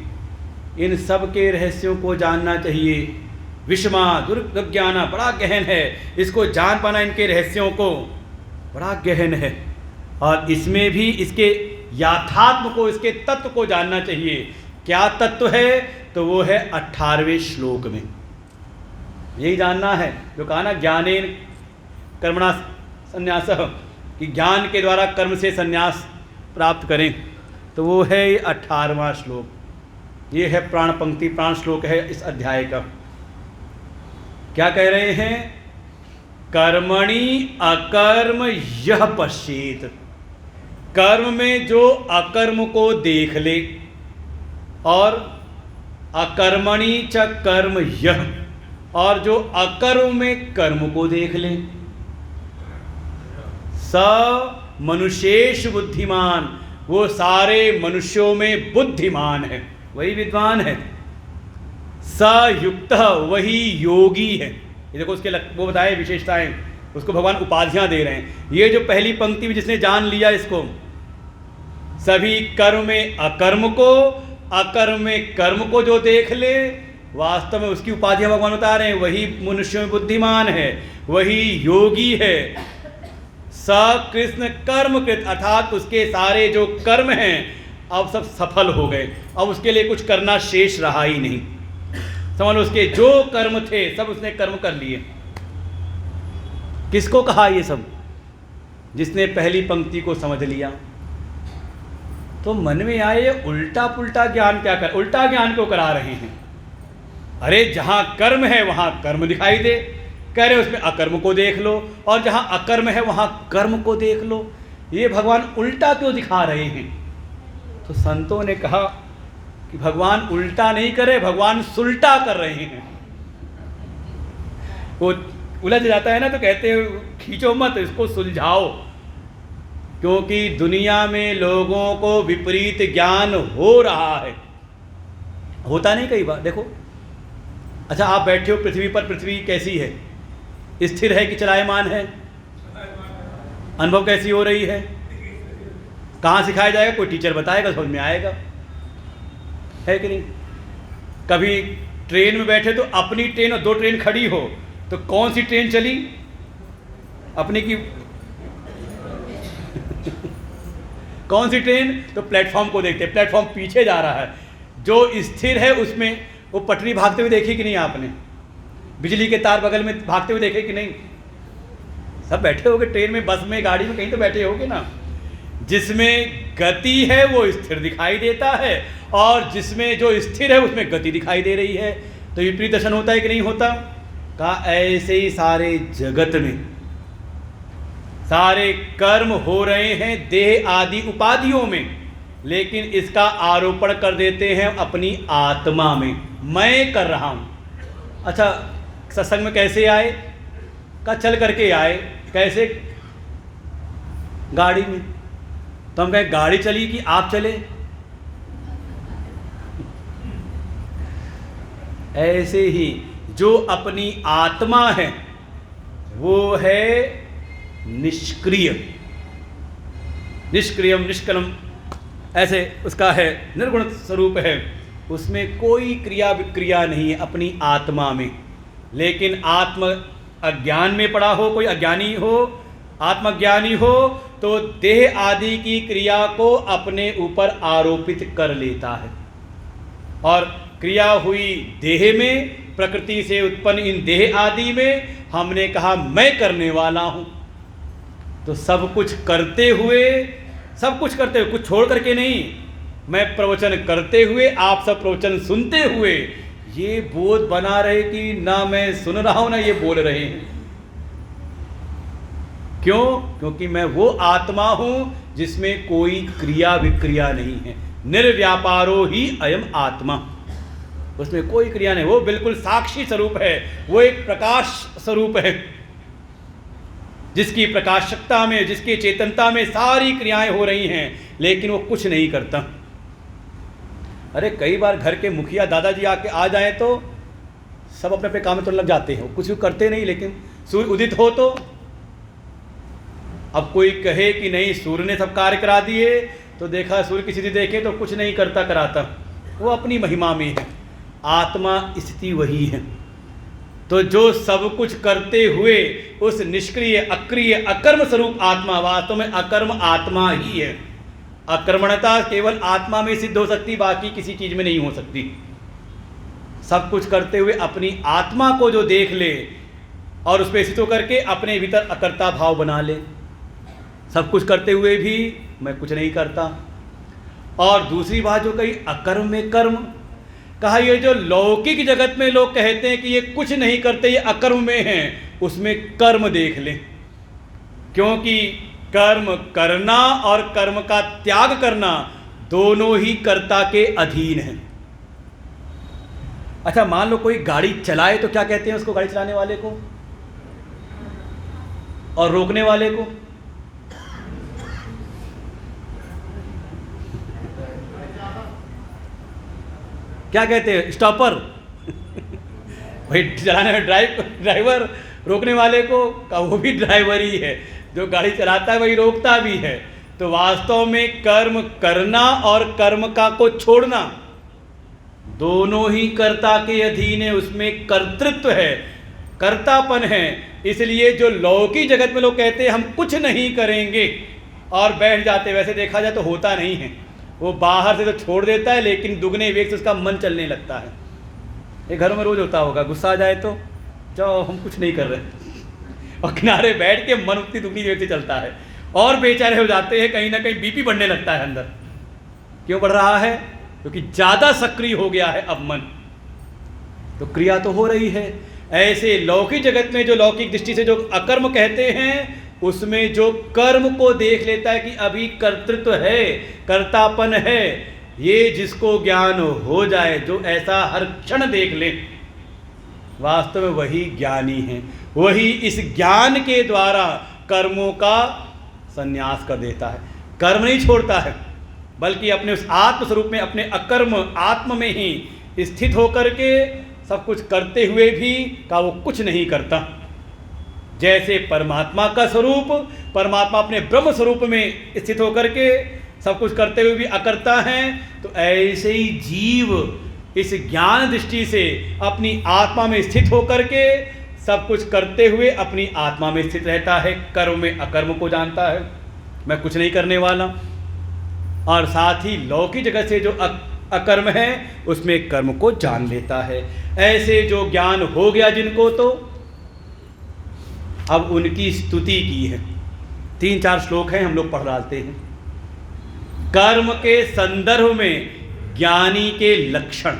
इन सब के रहस्यों को जानना चाहिए। विषमा दुर्ज्ञाना बड़ा गहन है, इसको जान पाना, इनके रहस्यों को बड़ा गहन है। और इसमें भी इसके याथात्म को, इसके तत्व को जानना चाहिए। क्या तत्व है? तो वो है 18वें श्लोक में, यही जानना है जो कहा ना, ज्ञानेन कर्मणा संन्यासः, कि ज्ञान के द्वारा कर्म से संन्यास प्राप्त करें। तो वो है ये 18वां श्लोक, ये है प्राण पंक्ति, प्राण श्लोक है इस अध्याय का। क्या कह रहे हैं? कर्मणि अकर्म यह पश्येत, कर्म में जो अकर्म को देख ले, और अकर्मणि च कर्म यह, और जो अकर्म में कर्म को देख ले। स मनुष्येषु बुद्धिमान, वो सारे मनुष्यों में बुद्धिमान है, वही विद्वान है। स युक्तः, वही योगी है। ये देखो उसके वो बताए विशेषताएं, उसको भगवान उपाधियां दे रहे हैं। ये जो पहली पंक्ति में जिसने जान लिया इसको, सभी कर्म में अकर्म को, अकर्म में कर्म को जो देख ले, वास्तव में उसकी उपाधियां भगवान बता रहे हैं, वही मनुष्य में बुद्धिमान है, वही योगी है। स कृष्ण कर्मकृत, अर्थात उसके सारे जो कर्म हैं अब सब सफल हो गए, अब उसके लिए कुछ करना शेष रहा ही नहीं। समझ लो, उसके जो कर्म थे सब उसने कर्म कर लिए। किसको कहा ये सब? जिसने पहली पंक्ति को समझ लिया। तो मन में आए उल्टा पुल्टा ज्ञान क्या कर, उल्टा ज्ञान क्यों करा रहे हैं? अरे जहां कर्म है वहां कर्म दिखाई दे, कह रहे उसमें अकर्म को देख लो, और जहां अकर्म है वहां कर्म को देख लो। ये भगवान उल्टा क्यों दिखा रहे हैं? तो संतों ने कहा कि भगवान उल्टा नहीं करे, भगवान सुलटा कर रहे हैं। वो उलझ जाता है ना, तो कहते हैं खींचो मत, इसको सुलझाओ, क्योंकि दुनिया में लोगों को विपरीत ज्ञान हो रहा है। होता नहीं कई बार? देखो, अच्छा आप बैठे हो पृथ्वी पर, पृथ्वी कैसी है? स्थिर है कि चलायमान है? अनुभव कैसी हो रही है? कहाँ सिखाया जाएगा? कोई टीचर बताएगा, समझ में आएगा, है कि नहीं? कभी ट्रेन में बैठे तो अपनी ट्रेन और दो ट्रेन खड़ी हो तो कौन सी ट्रेन चली? अपनी की कौन सी ट्रेन? तो प्लेटफॉर्म को देखते, प्लेटफॉर्म पीछे जा रहा है, जो स्थिर है उसमें वो पटरी भागते हुए देखी कि नहीं आपने? बिजली के तार बगल में भागते हुए देखे कि नहीं? सब बैठे होगे ट्रेन में, बस में, गाड़ी में, कहीं तो बैठे होगे ना। जिसमें गति है वो स्थिर दिखाई देता है, और जिसमें जो स्थिर है उसमें गति दिखाई दे रही है। तो विपरीत दर्शन होता है कि नहीं होता? कहा ऐसे ही सारे जगत में सारे कर्म हो रहे हैं देह आदि उपाधियों में, लेकिन इसका आरोपण कर देते हैं अपनी आत्मा में, मैं कर रहा हूं। अच्छा, सत्संग में कैसे आए? का चल करके आए। कैसे? गाड़ी में। तो हम कहें गाड़ी चली कि आप चले? ऐसे ही जो अपनी आत्मा है वो है निष्क्रिय, निष्क्रियम निष्कलम, ऐसे उसका है, निर्गुण स्वरूप है, उसमें कोई क्रिया विक्रिया नहीं है अपनी आत्मा में। लेकिन आत्म अज्ञान में पड़ा हो, कोई अज्ञानी हो, आत्मज्ञानी हो, तो देह आदि की क्रिया को अपने ऊपर आरोपित कर लेता है। और क्रिया हुई देह में, प्रकृति से उत्पन्न इन देह आदि में, हमने कहा मैं करने वाला हूँ। तो सब कुछ करते हुए, सब कुछ करते हुए, कुछ छोड़ करके नहीं, मैं प्रवचन करते हुए, आप सब प्रवचन सुनते हुए ये बोध बना रहे कि ना मैं सुन रहा हूँ ना ये बोल रहे हैं। क्यों? क्योंकि मैं वो आत्मा हूँ जिसमें कोई क्रिया विक्रिया नहीं है। निर्व्यापारो ही अयम आत्मा, उसमें कोई क्रिया नहीं, वो बिल्कुल साक्षी स्वरूप है, वो एक प्रकाश स्वरूप है, जिसकी प्रकाशकता में, जिसकी चेतनता में सारी क्रियाएं हो रही हैं, लेकिन वो कुछ नहीं करता। अरे कई बार घर के मुखिया दादाजी आके आ जाएं तो सब अपने अपने काम में तो लग जाते हैं, कुछ भी करते नहीं, लेकिन सूर्य उदित हो तो अब कोई कहे कि नहीं सूर्य ने सब कार्य करा दिए, तो देखा सूर्य की स्थिति देखे तो कुछ नहीं करता कराता, वो अपनी महिमा में है। आत्मा स्थिति वही है। तो जो सब कुछ करते हुए उस निष्क्रिय अक्रिय अकर्म स्वरूप आत्मा, वास्तव में अकर्म आत्मा ही है। अकर्मणता केवल आत्मा में सिद्ध हो सकती, बाकी किसी चीज में नहीं हो सकती। सब कुछ करते हुए अपनी आत्मा को जो देख ले और उस पर स्थित होकर के अपने भीतर अकर्ता भाव बना ले, सब कुछ करते हुए भी मैं कुछ नहीं करता। और दूसरी बात जो कही अकर्म में कर्म, कहा ये जो लौकिक जगत में लोग कहते हैं कि ये कुछ नहीं करते, ये अकर्म में हैं, उसमें कर्म देख लें। क्योंकि कर्म करना और कर्म का त्याग करना दोनों ही कर्ता के अधीन हैं। अच्छा मान लो कोई गाड़ी चलाए तो क्या कहते हैं उसको, गाड़ी चलाने वाले को और रोकने वाले को? क्या कहते हैं? स्टॉपर। भाई चलाने में ड्राइवर, रोकने वाले को का वो भी ड्राइवर ही है, जो गाड़ी चलाता है वही रोकता भी है। तो वास्तव में कर्म करना और कर्म का को छोड़ना दोनों ही कर्ता के अधीन है, उसमें कर्तृत्व है, कर्तापन है। इसलिए जो लौकिक जगत में लोग कहते हैं हम कुछ नहीं करेंगे और बैठ जाते, वैसे देखा जाए तो होता नहीं है। वो बाहर से तो छोड़ देता है, लेकिन दुगने वेग से उसका मन चलने लगता है। ये घरों में रोज होता होगा, गुस्सा आ जाए तो जाओ हम कुछ नहीं कर रहे, और किनारे बैठ के मन उतनी दुगनी वेग से चलता है, और बेचारे हो जाते हैं, कहीं ना कहीं बीपी बढ़ने लगता है अंदर। क्यों बढ़ रहा है? क्योंकि ज़्यादा सक्रिय हो गया है अब मन। तो क्रिया तो हो रही है। ऐसे लौकिक जगत में जो लौकिक दृष्टि से जो अकर्म कहते हैं, उसमें जो कर्म को देख लेता है कि अभी कर्तृत्व है, कर्तापन है, ये जिसको ज्ञान हो जाए, जो ऐसा हर क्षण देख ले, वास्तव में वही ज्ञानी है। वही इस ज्ञान के द्वारा कर्मों का संन्यास कर देता है, कर्म नहीं छोड़ता है, बल्कि अपने उस आत्म स्वरूप में, अपने अकर्म आत्म में ही स्थित होकर के सब कुछ करते हुए भी का वो कुछ नहीं करता। जैसे परमात्मा का स्वरूप, परमात्मा अपने ब्रह्म स्वरूप में स्थित होकर के सब कुछ करते हुए भी अकर्ता हैं, तो ऐसे ही जीव इस ज्ञान दृष्टि से अपनी आत्मा में स्थित होकर के सब कुछ करते हुए अपनी आत्मा में स्थित रहता है, कर्म में अकर्म को जानता है, मैं कुछ नहीं करने वाला। और साथ ही लौकिक जगत से जो अकर्म है उसमें कर्म को जान लेता है। ऐसे जो ज्ञान हो गया जिनको, तो अब उनकी स्तुति की है। 3-4 श्लोक हैं, हम लोग पढ़ डालते हैं। कर्म के संदर्भ में ज्ञानी के लक्षण,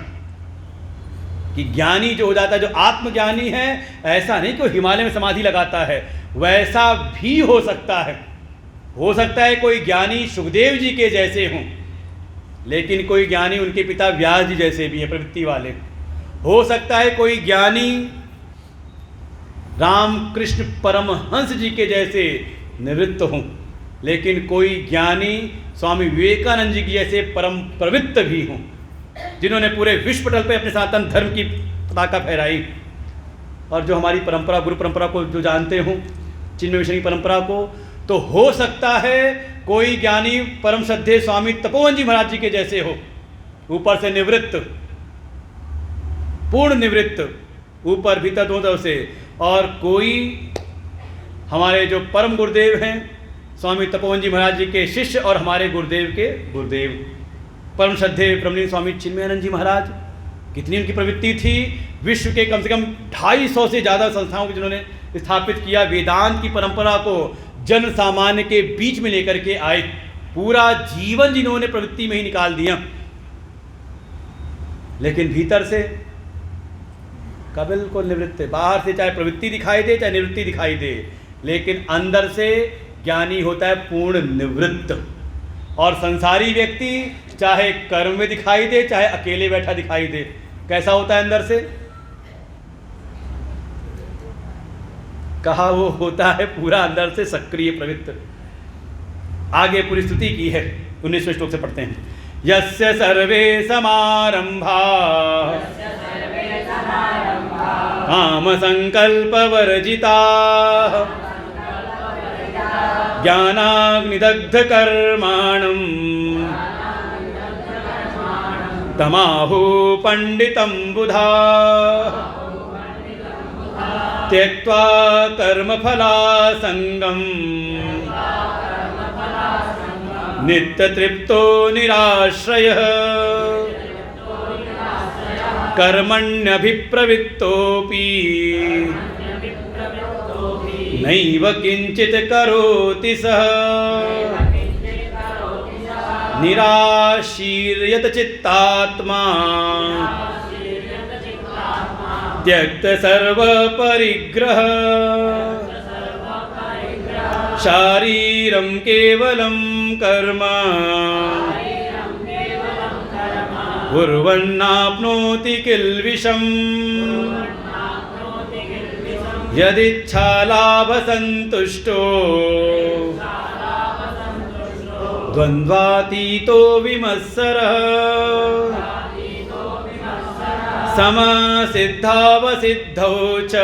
कि ज्ञानी जो हो जाता है, जो आत्मज्ञानी है, ऐसा नहीं कि वो हिमालय में समाधि लगाता है, वैसा भी हो सकता है। हो सकता है कोई ज्ञानी सुखदेव जी के जैसे हों, लेकिन कोई ज्ञानी उनके पिता व्यास जी जैसे भी हैं, प्रवृत्ति वाले। हो सकता है कोई ज्ञानी रामकृष्ण परमहंस जी के जैसे निवृत्त हों, लेकिन कोई ज्ञानी स्वामी विवेकानंद जी की जैसे परम प्रवृत्त भी हों, जिन्होंने पूरे विश्व पटल पर अपने सनातन धर्म की पताका फहराई। और जो हमारी परंपरा, गुरु परंपरा को जो जानते हों, चिन्मय मिशन की परंपरा को, तो हो सकता है कोई ज्ञानी परम श्रद्धेय स्वामी तपोवन जी महाराज जी के जैसे हो, ऊपर से निवृत्त, पूर्ण निवृत्त, ऊपर भीतर दोनों तरफ से। और कोई हमारे जो परम गुरुदेव हैं स्वामी तपोवन जी महाराज जी के शिष्य और हमारे गुरुदेव के गुरुदेव परम श्रद्धेय ब्रह्मलीन स्वामी चिन्मयानंद जी महाराज, कितनी उनकी प्रवृत्ति थी। विश्व के कम से कम 250 से ज़्यादा संस्थाओं को जिन्होंने स्थापित किया, वेदांत की परंपरा को जन सामान्य के बीच में लेकर के आए, पूरा जीवन जिन्होंने प्रवृत्ति में ही निकाल दिया। लेकिन भीतर से बिल्कुल निवृत्त है। बाहर से चाहे प्रवृत्ति दिखाई दे, चाहे निवृत्ति दिखाई दे, लेकिन अंदर से ज्ञानी होता है पूर्ण निवृत्त। और संसारी व्यक्ति चाहे कर्म में दिखाई दे, चाहे अकेले बैठा दिखाई दे, कैसा होता है अंदर से? कहा वो होता है पूरा अंदर से सक्रिय प्रवृत्त। आगे पूरी स्तुति की है, 19वें श्लोक से पढ़ते हैं। यस्य सर्वे समारंभा काम संकल्प वर्जिता ज्ञानाग्निदग्ध कर्माणं तमाहु पंडितं बुधा त्यक्त्वा कर्मफलासंगम् नित्यतृप्तो निराश्रयः कर्मण्यभिप्रवृत्तोऽपि नैव किंचित करोति सः निराशीर्यत चित्तात्मा त्यक्त सर्व परिग्रह शारीरं केवलं कर्म कुर्वन्नाप्नोति किल्बिषम् यदिच्छालाभसन्तुष्टो द्वन्द्वातीतो विमत्सरः समसिद्धावसिद्धौ च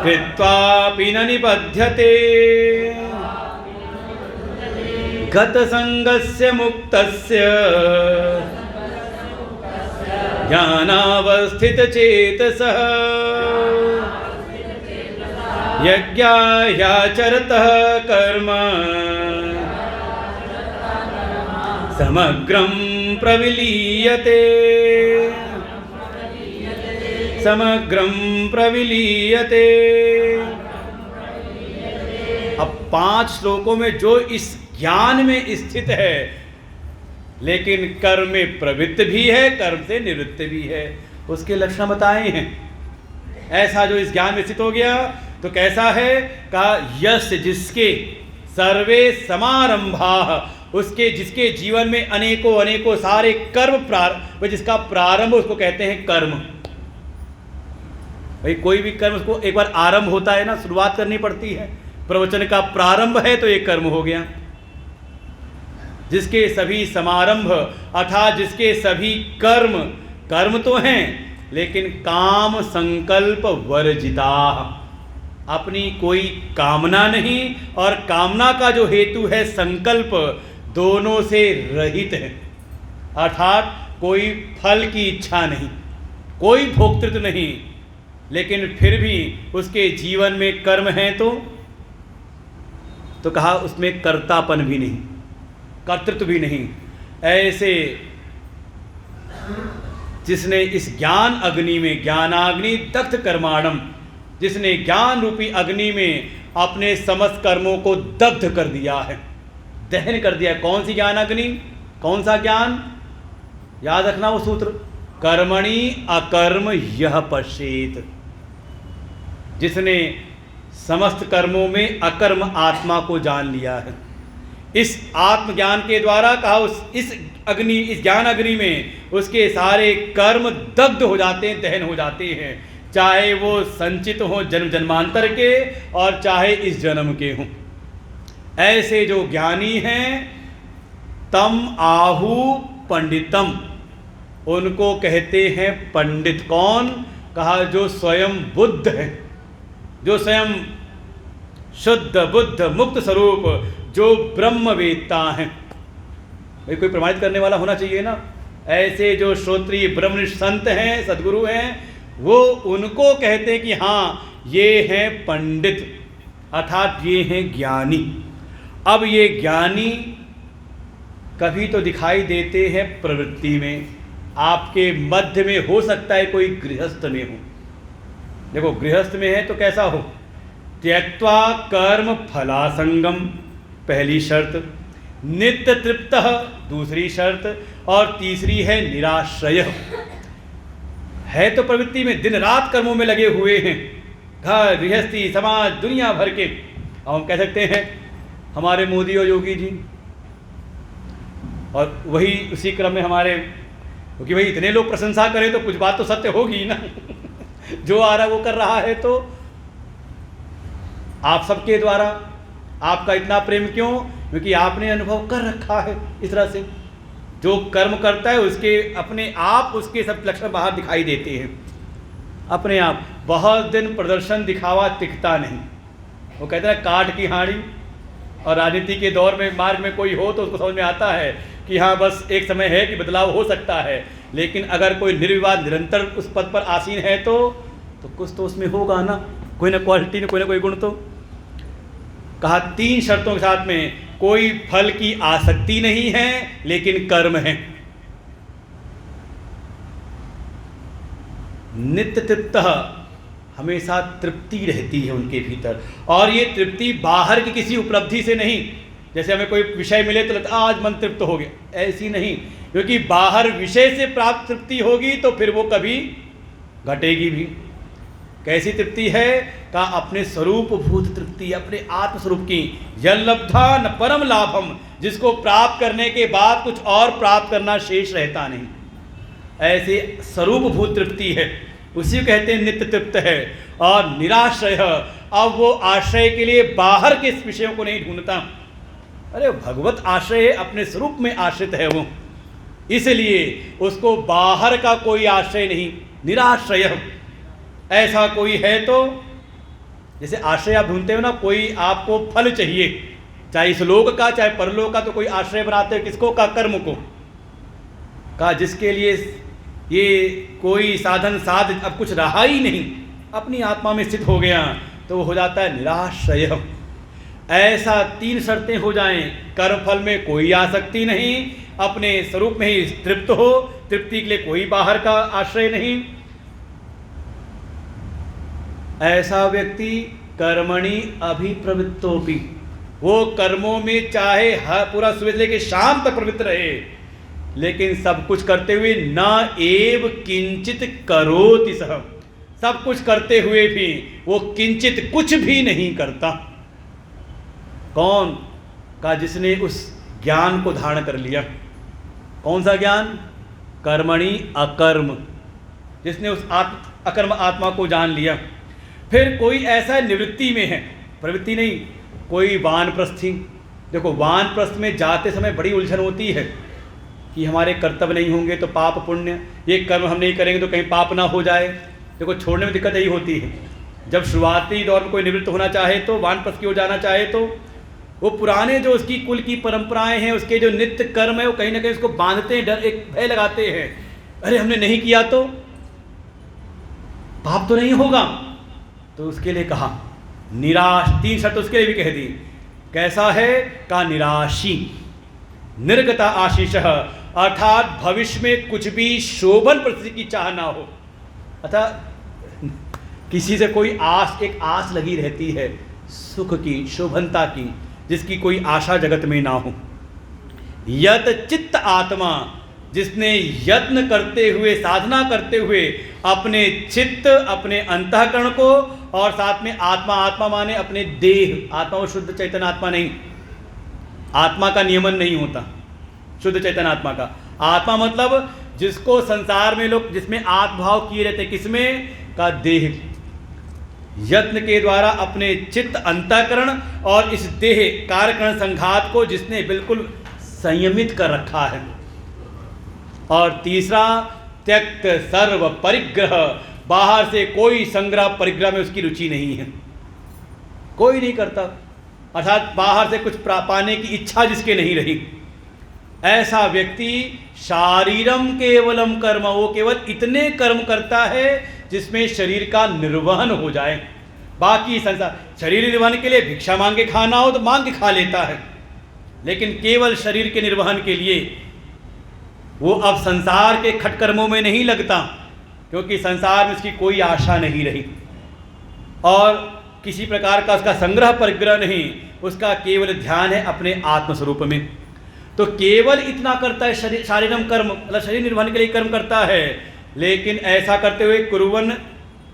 कृत्वापि न निबध्यते गतसंगस्य मुक्तस्य ज्ञानावस्थितचेतसः यज्ञायाचरतः कर्म समग्रं प्रविलीयते समग्रं प्रविलीयते। अब 5 श्लोकों में जो इस ज्ञान में स्थित है, लेकिन कर्म में प्रवृत्त भी है, कर्म से निवृत्त भी है, उसके लक्षण बताए हैं। ऐसा जो इस ज्ञान में स्थित हो गया तो कैसा है? कहा यश जिसके सर्वे समारंभा, उसके जिसके जीवन में अनेकों अनेकों सारे कर्म जिसका प्रारंभ उसको कहते हैं कर्म। भाई कोई भी कर्म उसको एक बार आरंभ होता है ना, शुरुआत करनी पड़ती है। प्रवचन का प्रारंभ है तो एक कर्म हो गया। जिसके सभी समारंभ अर्थात जिसके सभी कर्म तो हैं, लेकिन काम संकल्प वर्जिता, अपनी कोई कामना नहीं और कामना का जो हेतु है संकल्प, दोनों से रहित है। अर्थात कोई फल की इच्छा नहीं, कोई भोक्तृत्व नहीं, लेकिन फिर भी उसके जीवन में कर्म हैं तो कहा उसमें कर्तापन भी नहीं, कर्तृत्व भी नहीं। ऐसे जिसने इस ज्ञान अग्नि में ज्ञानाग्नि दग्ध कर्माणम, जिसने ज्ञान रूपी अग्नि में अपने समस्त कर्मों को दग्ध कर दिया है, दहन कर दिया है। कौन सी ज्ञान अग्नि, कौन सा ज्ञान? याद रखना वो सूत्र, कर्मणि अकर्म यह पश्येत। जिसने समस्त कर्मों में अकर्म आत्मा को जान लिया है, इस आत्मज्ञान के द्वारा कहा इस ज्ञान अग्नि में उसके सारे कर्म दग्ध हो जाते हैं, दहन हो जाते हैं, चाहे वो संचित हों जन्म जन्मांतर के और चाहे इस जन्म के हों। ऐसे जो ज्ञानी हैं तम आहु पंडितम, उनको कहते हैं पंडित। कौन? कहा जो स्वयं बुद्ध है, जो स्वयं शुद्ध बुद्ध मुक्त स्वरूप, जो ब्रह्मवेत्ता हैं। भाई कोई प्रमाणित करने वाला होना चाहिए ना। ऐसे जो श्रोत्रिय ब्रह्मनिष्ठ संत हैं, सद्गुरु हैं, वो उनको कहते हैं कि हाँ ये हैं पंडित, अर्थात ये हैं ज्ञानी। अब ये ज्ञानी कभी तो दिखाई देते हैं प्रवृत्ति में, आपके मध्य में हो सकता है कोई गृहस्थ में हो। देखो गृहस्थ में है तो कैसा हो? त्यक्त्वा कर्म फलासंगम पहली शर्त, नित्य तृप्त दूसरी शर्त, और तीसरी है निराश्रय। है तो प्रवृत्ति में, दिन रात कर्मों में लगे हुए हैं, घर गृहस्थी समाज दुनिया भर के, अब हम कह सकते हैं हमारे मोदी और योगी जी, और वही उसी क्रम में हमारे, क्योंकि भाई इतने लोग प्रशंसा करें तो कुछ बात तो सत्य होगी ना। जो आ रहा है वो कर रहा है, तो आप सबके द्वारा आपका इतना प्रेम क्यों? क्योंकि आपने अनुभव कर रखा है इस तरह से। जो कर्म करता है उसके अपने आप उसके सब लक्षण बाहर दिखाई देते हैं अपने आप। बहुत दिन प्रदर्शन दिखावा टिकता नहीं। वो कहते हैं काठ की हांडी, और राजनीति के दौर में मार्ग में कोई हो तो उसको समझ में आता है कि हाँ बस एक समय है कि बदलाव हो सकता है, लेकिन अगर कोई निर्विवाद निरंतर उस पद पर आसीन है तो कुछ तो उसमें होगा ना, कोई ना क्वालिटी, कोई ना कोई गुण। तो कहा 3 शर्तों के साथ में, कोई फल की आसक्ति नहीं है लेकिन कर्म है, नित्य तृप्त, हमेशा तृप्ति रहती है उनके भीतर, और ये तृप्ति बाहर की किसी उपलब्धि से नहीं। जैसे हमें कोई विषय मिले तो लगता आज मन तृप्त हो गया, ऐसी नहीं, क्योंकि बाहर विषय से प्राप्त तृप्ति होगी तो फिर वो कभी घटेगी भी। कैसी तृप्ति है? का अपने स्वरूप भूत तृप्ति, अपने आत्मस्वरूप की। यल्लब्धा न परम लाभम, जिसको प्राप्त करने के बाद कुछ और प्राप्त करना शेष रहता नहीं, ऐसे स्वरूप भूत तृप्ति है, उसी को कहते हैं नित्य तृप्त है। और निराश्रय, अब वो आश्रय के लिए बाहर के विषयों को नहीं ढूंढता। अरे भगवत आश्रय है, अपने स्वरूप में आश्रित है वो, इसलिए उसको बाहर का कोई आश्रय नहीं। निराश्रय, ऐसा कोई है तो, जैसे आश्रय आप ढूंढते हो ना, कोई आपको फल चाहिए, चाहे इस लोक का चाहे परलोक का, तो कोई आश्रय बनाते हो किसको? का कर्म को, का जिसके लिए ये कोई साधन साध अब कुछ रहा ही नहीं, अपनी आत्मा में स्थित हो गया, तो वो हो जाता है निराश्रय। ऐसा 3 शर्तें हो जाएं, कर्म फल में कोई आसक्ति नहीं, अपने स्वरूप में ही तृप्त हो, तृप्ति के लिए कोई बाहर का आश्रय नहीं। ऐसा व्यक्ति कर्मणि अभिप्रवृत्तोपि, वो कर्मों में चाहे पूरा सुबह से लेकर शाम तक प्रवृत्त रहे, लेकिन सब कुछ करते हुए न एव किंचित करोति सह, सब कुछ करते हुए भी वो किंचित कुछ भी नहीं करता। कौन? का जिसने उस ज्ञान को धारण कर लिया। कौन सा ज्ञान? कर्मणि अकर्म, जिसने उस अकर्म आत्मा को जान लिया। फिर कोई ऐसा निवृत्ति में है, प्रवृत्ति नहीं, कोई वानप्रस्थी। देखो वानप्रस्थ में जाते समय बड़ी उलझन होती है कि हमारे कर्तव्य नहीं होंगे तो पाप पुण्य, ये कर्म हम नहीं करेंगे तो कहीं पाप ना हो जाए। देखो छोड़ने में दिक्कत यही होती है, जब शुरुआती दौर में कोई निवृत्त होना चाहे तो, वानप्रस्थ की ओर जाना चाहे तो, वो पुराने जो उसकी कुल की परंपराएं हैं, उसके जो नित्य कर्म है, वो कहीं ना कहीं उसको बांधते हैं, डर एक भय लगाते हैं, अरे हमने नहीं किया तो पाप तो नहीं होगा। तो उसके लिए कहा निराश, 3 शर्त उसके लिए भी कह दी। कैसा है? का निराशी, निर्गता आशीष, अर्थात भविष्य में कुछ भी शोभन प्रसिद्धि की चाह ना हो, अर्थात किसी से कोई आस, एक आस लगी रहती है सुख की, शोभनता की, जिसकी कोई आशा जगत में ना हो। यत चित्त आत्मा, जिसने यत्न करते हुए, साधना करते हुए अपने चित्त, अपने अंतःकरण को, और साथ में आत्मा, आत्मा माने अपने देह, आत्मा और शुद्ध चैतन्य आत्मा नहीं, आत्मा का नियमन नहीं होता शुद्ध चैतन्य आत्मा का। आत्मा मतलब जिसको संसार में लोग, जिसमें आत्मभाव किए रहते, किसमें? का देह। यत्न के द्वारा अपने चित्त, अंतःकरण और इस देह कार्यकरण संघात को जिसने बिल्कुल संयमित कर रखा है। और तीसरा, त्यक्त सर्व परिग्रह, बाहर से कोई संग्रह परिग्रह में उसकी रुचि नहीं है, कोई नहीं करता, अर्थात बाहर से कुछ पाने की इच्छा जिसके नहीं रही। ऐसा व्यक्ति शारीरम केवलम कर्म, वो केवल इतने कर्म करता है जिसमें शरीर का निर्वहन हो जाए। बाकी संसार, शरीर निर्वहन के लिए भिक्षा मांग के खाना हो तो मांग के खा लेता है, लेकिन केवल शरीर के निर्वहन के लिए वो अब संसार के खटकर्मों में नहीं लगता, क्योंकि संसार में उसकी कोई आशा नहीं रही और किसी प्रकार का उसका संग्रह परिग्रह नहीं, उसका केवल ध्यान है अपने आत्मस्वरूप में। तो केवल इतना करता है, शारीरम कर्म, मतलब शरीर निर्वहन के लिए कर्म करता है, लेकिन ऐसा करते हुए कुर्वन्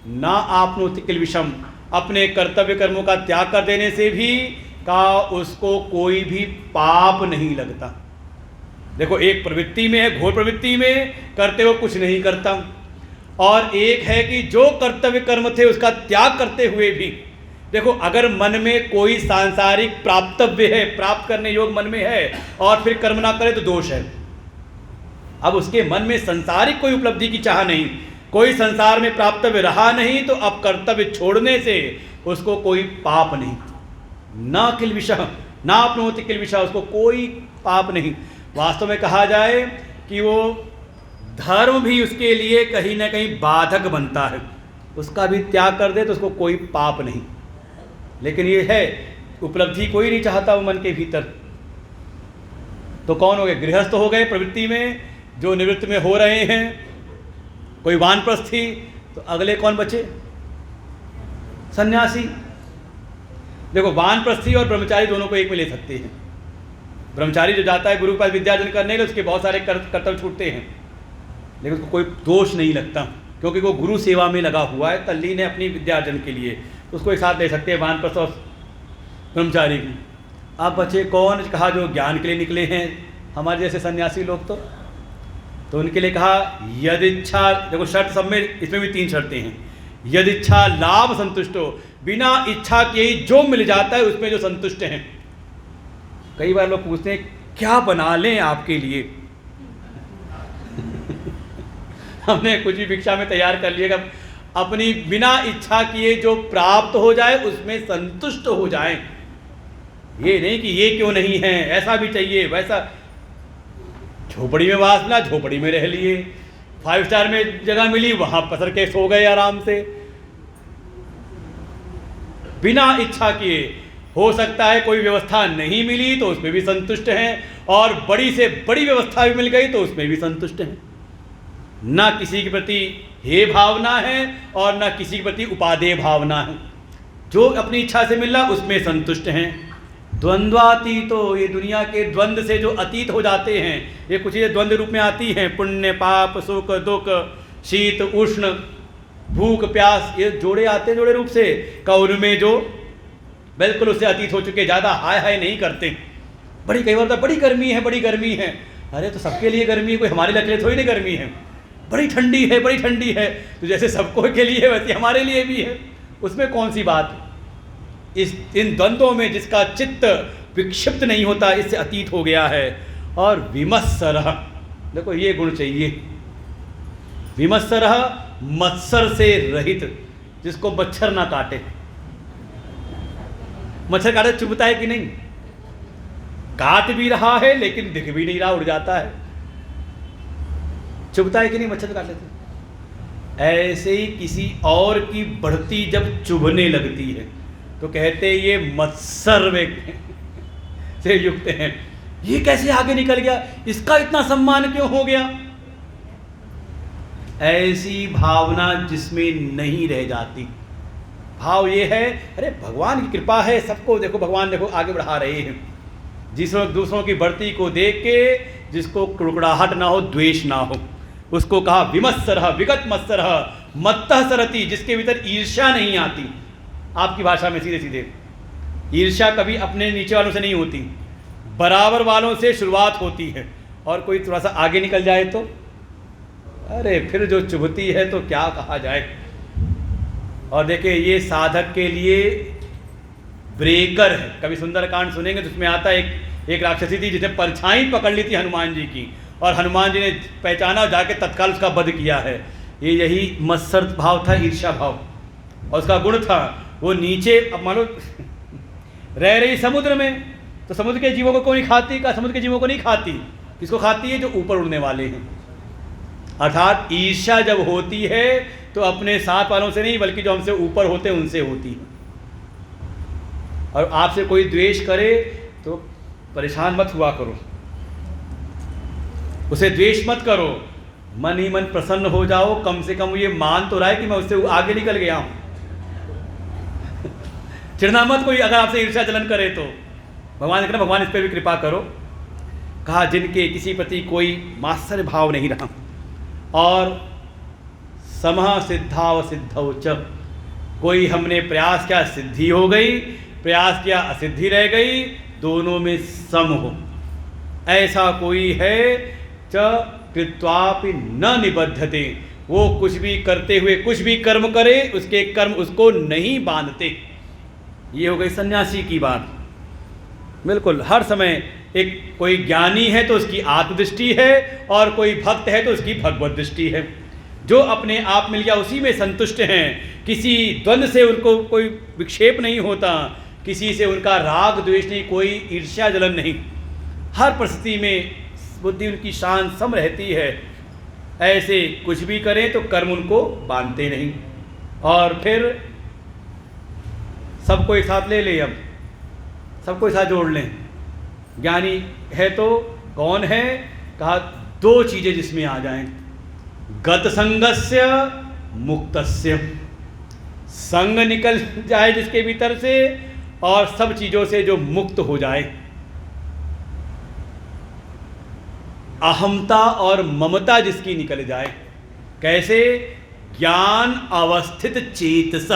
न आपनोति किल विषम, अपने कर्तव्य कर्मों का त्याग कर देने से भी का उसको कोई भी पाप नहीं लगता। देखो, एक प्रवृत्ति में है, घोर प्रवृत्ति में करते हुए कुछ नहीं करता, और एक है कि जो कर्तव्य कर्म थे उसका त्याग करते हुए भी। देखो, अगर मन में कोई सांसारिक प्राप्तव्य है, प्राप्त करने योग मन में है, और फिर कर्म ना करे तो दोष है। अब उसके मन में सांसारिक कोई उपलब्धि की चाह नहीं, कोई संसार में प्राप्तव्य रहा नहीं, तो अब कर्तव्य छोड़ने से उसको कोई पाप नहीं। न किल विषह न आपनोति किल विषह, उसको कोई पाप नहीं। वास्तव में कहा जाए कि वो धर्म भी उसके लिए कहीं ना कहीं बाधक बनता है, उसका भी त्याग कर दे तो उसको कोई पाप नहीं। लेकिन ये है, उपलब्धि कोई नहीं चाहता वो मन के भीतर। तो कौन हो गए? गृहस्थ हो गए प्रवृत्ति में, जो निवृत्त में हो रहे हैं। कोई वानप्रस्थी, तो अगले कौन बचे? सन्यासी। देखो, वानप्रस्थी और ब्रह्मचारी दोनों को एक में ले सकते हैं। ब्रह्मचारी जो जाता है गुरु के पास विद्यार्जन करने के लिए, उसके बहुत सारे कर्तव्य छूटते हैं, लेकिन उसको कोई दोष नहीं लगता, क्योंकि वो गुरु सेवा में लगा हुआ है, तल्लीन है अपनी विद्यार्जन के लिए, तो उसको एक साथ ले सकते हैं वानप्रस्थ और ब्रह्मचारी की। अब बचे कौन? कहा जो ज्ञान के लिए निकले हैं, हमारे जैसे सन्यासी लोग, तो उनके लिए कहा यदिच्छा। देखो, शर्त सब में, इसमें भी 3 शर्तें हैं। यदिच्छा लाभ संतुष्टो, बिना इच्छा के ही जो मिल जाता है उसमें जो संतुष्ट हैं। कई बार लोग पूछते हैं क्या बना लें आपके लिए हमने कुछ भी भिक्षा में तैयार कर लिएगा, अपनी बिना इच्छा किए जो प्राप्त हो जाए उसमें संतुष्ट हो जाएं। ये नहीं कि ये क्यों नहीं है, ऐसा भी चाहिए, वैसा। झोपड़ी में वास मिला, झोपड़ी में रह लिए, 5 स्टार में जगह मिली, वहां पसर के सो गए आराम से, बिना इच्छा किए। हो सकता है कोई व्यवस्था नहीं मिली तो उसमें भी संतुष्ट हैं, और बड़ी से बड़ी व्यवस्था भी मिल गई तो उसमें भी संतुष्ट हैं। ना किसी के प्रति हे भावना है और ना किसी के प्रति उपादेय भावना है, जो अपनी इच्छा से मिल रहा उसमें संतुष्ट हैं। द्वंद्वातीत, तो ये दुनिया के द्वंद्व से जो अतीत हो जाते हैं, ये कुछ चीज़ें द्वंद्व रूप में आती हैं, पुण्य पाप, सुख दुख, शीत उष्ण, भूख प्यास, ये जोड़े आते हैं जोड़े रूप से। कौर में जो बिल्कुल उससे अतीत हो चुके, ज़्यादा हाय हाय नहीं करते। बड़ी कई बार बड़ी गर्मी है, बड़ी गर्मी है, अरे तो सबके लिए गर्मी है, कोई हमारे लिए थोड़ी नहीं गर्मी है। बड़ी ठंडी है, बड़ी ठंडी है, तो जैसे सबको के लिए वैसे हमारे लिए भी है, उसमें कौन सी बात। इन द्वंद्वों में जिसका चित्त विक्षिप्त नहीं होता, इससे अतीत हो गया है। और विमत्सरः, देखो ये गुण चाहिए। विमत्सरः, मत्सर से रहित, जिसको मच्छर ना काटे। मच्छर काटे चुभता है कि नहीं? काट भी रहा है लेकिन दिख भी नहीं रहा, उड़ जाता है। चुभता है कि नहीं मच्छर काट लेते? ऐसे ही किसी और की बढ़ती जब चुभने लगती है तो कहते ये मत्सर से युक्त हैं। ये कैसे आगे निकल गया, इसका इतना सम्मान क्यों हो गया? ऐसी भावना जिसमें नहीं रह जाती। भाव ये है, अरे भगवान की कृपा है, सबको देखो भगवान देखो आगे बढ़ा रहे हैं। जिसको दूसरों की बढ़ती को देख के जिसको कुड़कुड़ाहट ना हो, द्वेष ना हो, उसको कहा विमत्सरः, विगत मत्सरः मत्तः सरति, जिसके भीतर ईर्ष्या नहीं आती। आपकी भाषा में सीधे सीधे, ईर्ष्या कभी अपने नीचे वालों से नहीं होती, बराबर वालों से शुरुआत होती है, और कोई थोड़ा सा आगे निकल जाए तो अरे फिर जो चुभती है तो क्या कहा जाए। और देखिए ये साधक के लिए ब्रेकर है। कभी सुंदरकांड सुनेंगे तो उसमें आता है एक राक्षसी थी जिसने परछाई पकड़ ली थी हनुमान जी की, और हनुमान जी ने पहचाना और जाके तत्काल उसका वध किया है। ये यही मत्सर भाव था, ईर्ष्या भाव, और उसका गुण था वो नीचे, अब मान लो रह रही समुद्र में, तो समुद्र के जीवों को कोई खाती का, समुद्र के जीवों को नहीं खाती, किसको खाती है? जो ऊपर उड़ने वाले हैं। अर्थात ईर्ष्या जब होती है तो अपने साथ वालों से नहीं, बल्कि जो हमसे ऊपर होते हैं उनसे होती है। और आपसे कोई द्वेष करे तो परेशान मत हुआ करो, उसे द्वेष मत करो, मन ही मन प्रसन्न हो जाओ। कम से कम ये मान तो रहा है कि मैं उससे आगे निकल गया हूं। चिढ़ना मत कोई अगर आपसे ईर्ष्या जलन करे तो। भगवान ने कहा भगवान इस पर भी कृपा करो। कहा जिनके किसी प्रति कोई मात्सर्य भाव नहीं रहा, और समः सिद्धाव सिद्धौ च, कोई हमने प्रयास किया सिद्धि हो गई, प्रयास किया असिद्धि रह गई, दोनों में सम हो, ऐसा कोई है च कृत्वापि न निबद्धते, वो कुछ भी करते हुए कुछ भी कर्म करे उसके कर्म उसको नहीं बांधते। ये हो गई सन्यासी की बात। बिल्कुल हर समय एक कोई ज्ञानी है तो उसकी आत्मदृष्टि है और कोई भक्त है तो उसकी भगवत दृष्टि है। जो अपने आप मिल गया उसी में संतुष्ट हैं, किसी द्वंद्व से उनको कोई विक्षेप नहीं होता, किसी से उनका राग द्वेष नहीं, कोई ईर्ष्या जलन नहीं, हर परिस्थिति में बुद्धि उनकी शांत सम रहती है। ऐसे कुछ भी करें तो कर्म उनको बांधते नहीं। और फिर सबको एक साथ ले लें, अब सबको एक साथ जोड़ लें। ज्ञानी है तो कौन है? कहा दो चीज़ें जिसमें आ जाएं, गत संगस्य मुक्तस्य, संग निकल जाए जिसके भीतर से और सब चीज़ों से जो मुक्त हो जाए। अहमता और ममता जिसकी निकल जाए। कैसे? ज्ञान अवस्थित चेतस,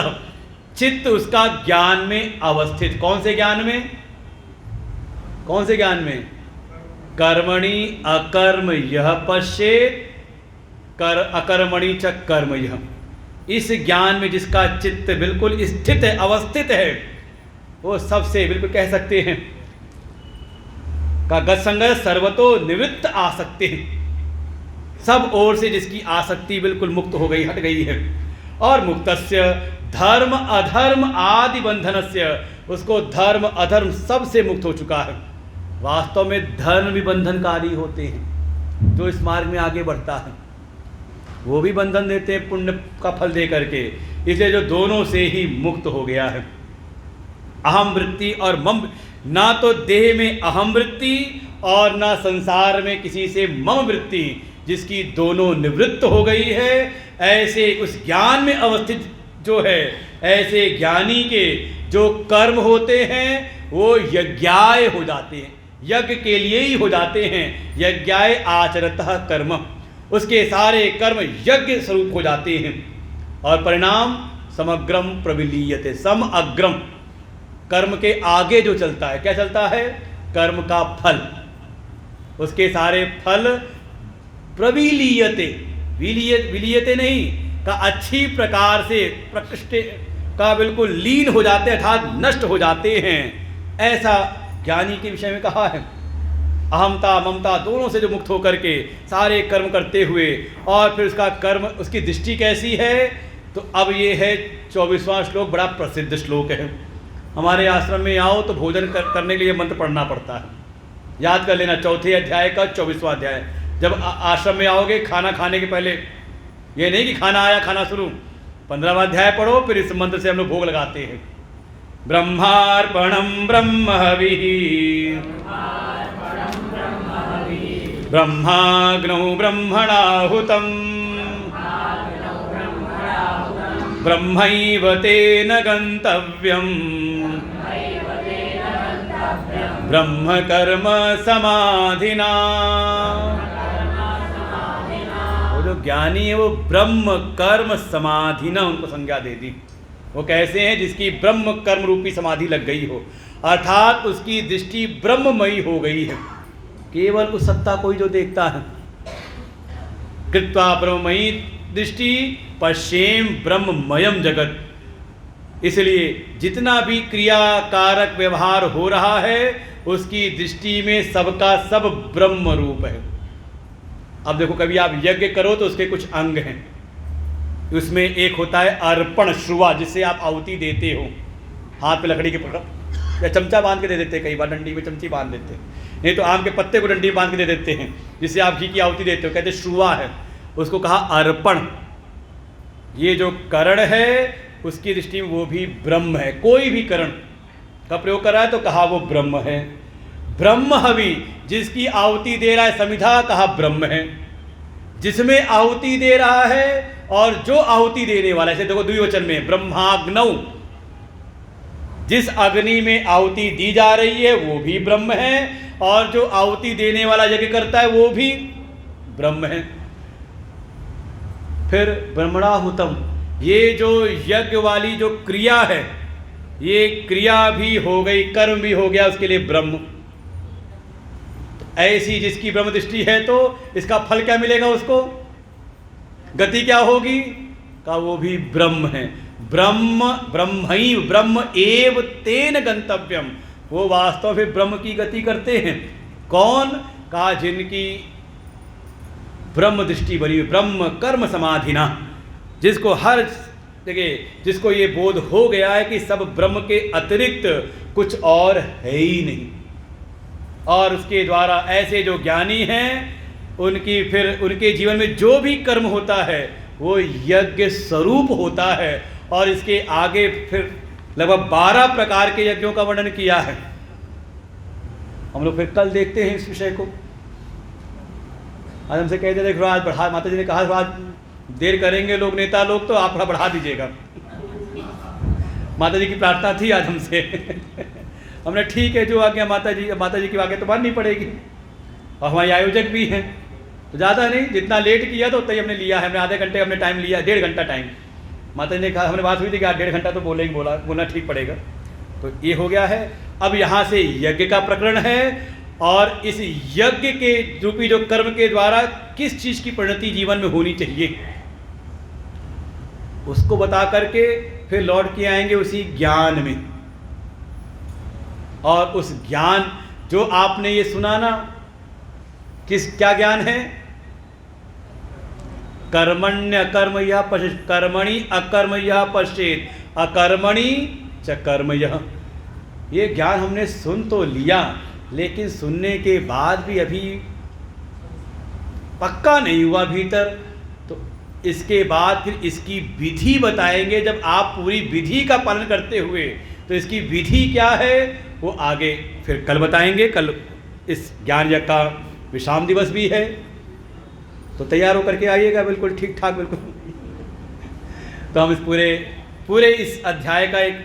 चित्त उसका ज्ञान में अवस्थित। कौन से ज्ञान में? कौन से ज्ञान में? कर्मणि अकर्म यह पश्येत अकर्मणि च कर्म यह। इस ज्ञान में जिसका चित्त बिल्कुल स्थित है, अवस्थित है, वो सबसे बिल्कुल कह सकते हैं का गत संग सर्वतो निवृत्त आसक्ति, सब ओर से जिसकी आसक्ति बिल्कुल मुक्त हो गई, हट गई है। और मुक्तस्य धर्म अधर्म आदि बंधनस्य, उसको धर्म अधर्म सब से मुक्त हो चुका है। वास्तव में धर्म भी बंधनकारी होते हैं, जो इस मार्ग में आगे बढ़ता है वो भी बंधन देते हैं पुण्य का फल दे करके। इसलिए जो दोनों से ही मुक्त हो गया है, अहम वृत्ति और मम, ना तो देह में अहम वृत्ति और ना संसार में किसी से मम वृत्ति, जिसकी दोनों निवृत्त हो गई है, ऐसे उस ज्ञान में अवस्थित जो है, ऐसे ज्ञानी के जो कर्म होते हैं वो यज्ञाय हो जाते हैं, यज्ञ के लिए ही हो जाते हैं। यज्ञाय आचरतः कर्म, उसके सारे कर्म यज्ञ स्वरूप हो जाते हैं। और परिणाम समग्रम प्रविलीयते, सम अग्रम, कर्म के आगे जो चलता है, क्या चलता है? कर्म का फल, उसके सारे फल प्रविलीयते, विलीयते नहीं का अच्छी प्रकार से प्रकृष्ट का बिल्कुल लीन हो जाते हैं, अर्थात नष्ट हो जाते हैं। ऐसा ज्ञानी के विषय में कहा है। अहमता ममता दोनों से जो मुक्त होकर के सारे कर्म करते हुए, और फिर उसका कर्म, उसकी दृष्टि कैसी है? तो अब ये है 24वां श्लोक, बड़ा प्रसिद्ध श्लोक है। हमारे आश्रम में आओ तो भोजन करने के लिए मंत्र पढ़ना पड़ता है, याद कर लेना, 4थे अध्याय का 24वां अध्याय। जब आश्रम में आओगे खाना खाने के पहले, ये नहीं कि खाना आया खाना शुरू, 15वां अध्याय पढ़ो, फिर इस मंत्र से हम लोग भोग लगाते हैं। ब्रह्मार्पणम ब्रह्म हविः, ब्रह्माग्नौ ब्रह्मणाहुतं, ब्रह्मैव तेन गन्तव्यम्, ब्रह्म कर्म समाधिना। वो जो ज्ञानी है वो ब्रह्म कर्म समाधिना, उनको संज्ञा दे दी। वो कैसे हैं? जिसकी ब्रह्म कर्म रूपी समाधि लग गई हो, अर्थात उसकी दृष्टि ब्रह्ममयी हो गई है। केवल उस सत्ता को ही जो देखता है। कृत्वा ब्रह्ममयी दृष्टि पश्येम ब्रह्ममयम जगत। इसलिए जितना भी क्रियाकारक व्यवहार हो रहा है, उसकी दृष्टि में सबका सब ब्रह्म रूप है। अब देखो, कभी आप यज्ञ करो तो उसके कुछ अंग हैं, उसमें एक होता है अर्पण श्रुवा, जिससे आप आहुति देते हो। हाथ पे लकड़ी के पकड़ या चमचा बांध के दे देते हैं, कई बार डंडी में चमची बांध देते हैं, नहीं तो आम के पत्ते को डंडी बांध के दे देते हैं, जिससे आप घी की आहुति देते हो, कहते श्रुवा है, उसको कहा अर्पण। ये जो करण है उसकी दृष्टि में वो भी ब्रह्म है। कोई भी करण का प्रयोग कर रहा है तो कहा वो ब्रह्म है। ब्रह्म हवि, जिसकी आहुति दे रहा है, समिधा, कहा ब्रह्म है। जिसमें आहुति दे रहा है और जो आहुति देने वाला है, देखो द्विवचन में ब्रह्माग्नौ, जिस अग्नि में आहुति दी जा रही है वो भी ब्रह्म है, और जो आहुति देने वाला यज्ञ करता है वो भी ब्रह्म है। फिर ब्रह्मणाहुतम, ये जो यज्ञ वाली जो क्रिया है, ये क्रिया भी हो गई, कर्म भी हो गया उसके लिए ब्रह्म। ऐसी जिसकी ब्रह्म दृष्टि है तो इसका फल क्या मिलेगा उसको, गति क्या होगी का, वो भी ब्रह्म है। ब्रह्म ब्रह्मई ब्रह्म एव तेन गंतव्यम, वो वास्तव में ब्रह्म की गति करते हैं। कौन का, जिनकी ब्रह्म दृष्टि बनी, ब्रह्म कर्म समाधिना, जिसको हर जगह, जिसको ये बोध हो गया है कि सब ब्रह्म के अतिरिक्त कुछ और है ही नहीं। और उसके द्वारा ऐसे जो ज्ञानी हैं उनकी फिर उनके जीवन में जो भी कर्म होता है वो यज्ञ स्वरूप होता है। और इसके आगे फिर लगभग 12 प्रकार के यज्ञों का वर्णन किया है। हम लोग फिर कल देखते हैं इस विषय को। आज हमसे कहते थे आज बढ़ा, माता जी ने कहा आज देर करेंगे लोग, नेता लोग, तो आप थोड़ा बढ़ा दीजिएगा। माता जी की प्रार्थना थी आज हमसे। हमने ठीक है, जो आज्ञा माता जी की आज्ञा तो माननी पड़ेगी। और हमारे आयोजक भी हैं, तो ज़्यादा नहीं, जितना लेट किया तो उतना ही हमने लिया है। हमने आधे घंटे हमने टाइम लिया, 1.5 घंटा टाइम। माता जी ने कहा, हमने बात हुई थी कि आज 1.5 घंटा तो बोलेंगे, बोलना ठीक पड़ेगा। तो ये हो गया है। अब यहाँ से यज्ञ का प्रकरण है, और इस यज्ञ के रूपी जो कर्म के द्वारा किस चीज़ की परिणति जीवन में होनी चाहिए उसको बता करके फिर लौट के आएंगे उसी ज्ञान में। और उस ज्ञान जो आपने ये सुना ना, क्या ज्ञान है, कर्मण्य कर्म यह पश्येत, कर्मणि अकर्म यह पश्येत, अकर्मणि च कर्म यह। ये ज्ञान हमने सुन तो लिया, लेकिन सुनने के बाद भी अभी पक्का नहीं हुआ भीतर। तो इसके बाद फिर इसकी विधि बताएंगे। जब आप पूरी विधि का पालन करते हुए, तो इसकी विधि क्या है वो आगे फिर कल बताएंगे। कल इस ज्ञान यज्ञ का विश्राम दिवस भी है, तो तैयार होकर के आइएगा, बिल्कुल ठीक ठाक, बिल्कुल। तो हम इस पूरे इस अध्याय का एक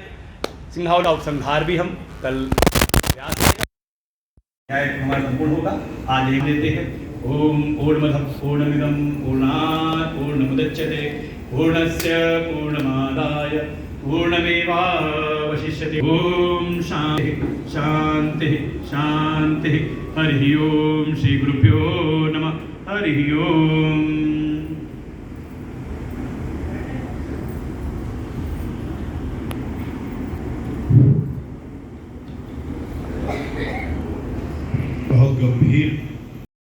सिंहावला उपसंहार भी हम कल प्रयास करेंगे। हमारा संपूर्ण होगा। आज एक लेते हैं। ओम पूर्णमदः पूर्णमिदं पूर्णात् पूर्णमुदच्यते पूर्णस्य पूर्णमादाय पूर्णमेवावशिष्यते। ओम शांति शांति शांति। हरि ओम। श्री गुरुभ्यो नमः। हरि ओम।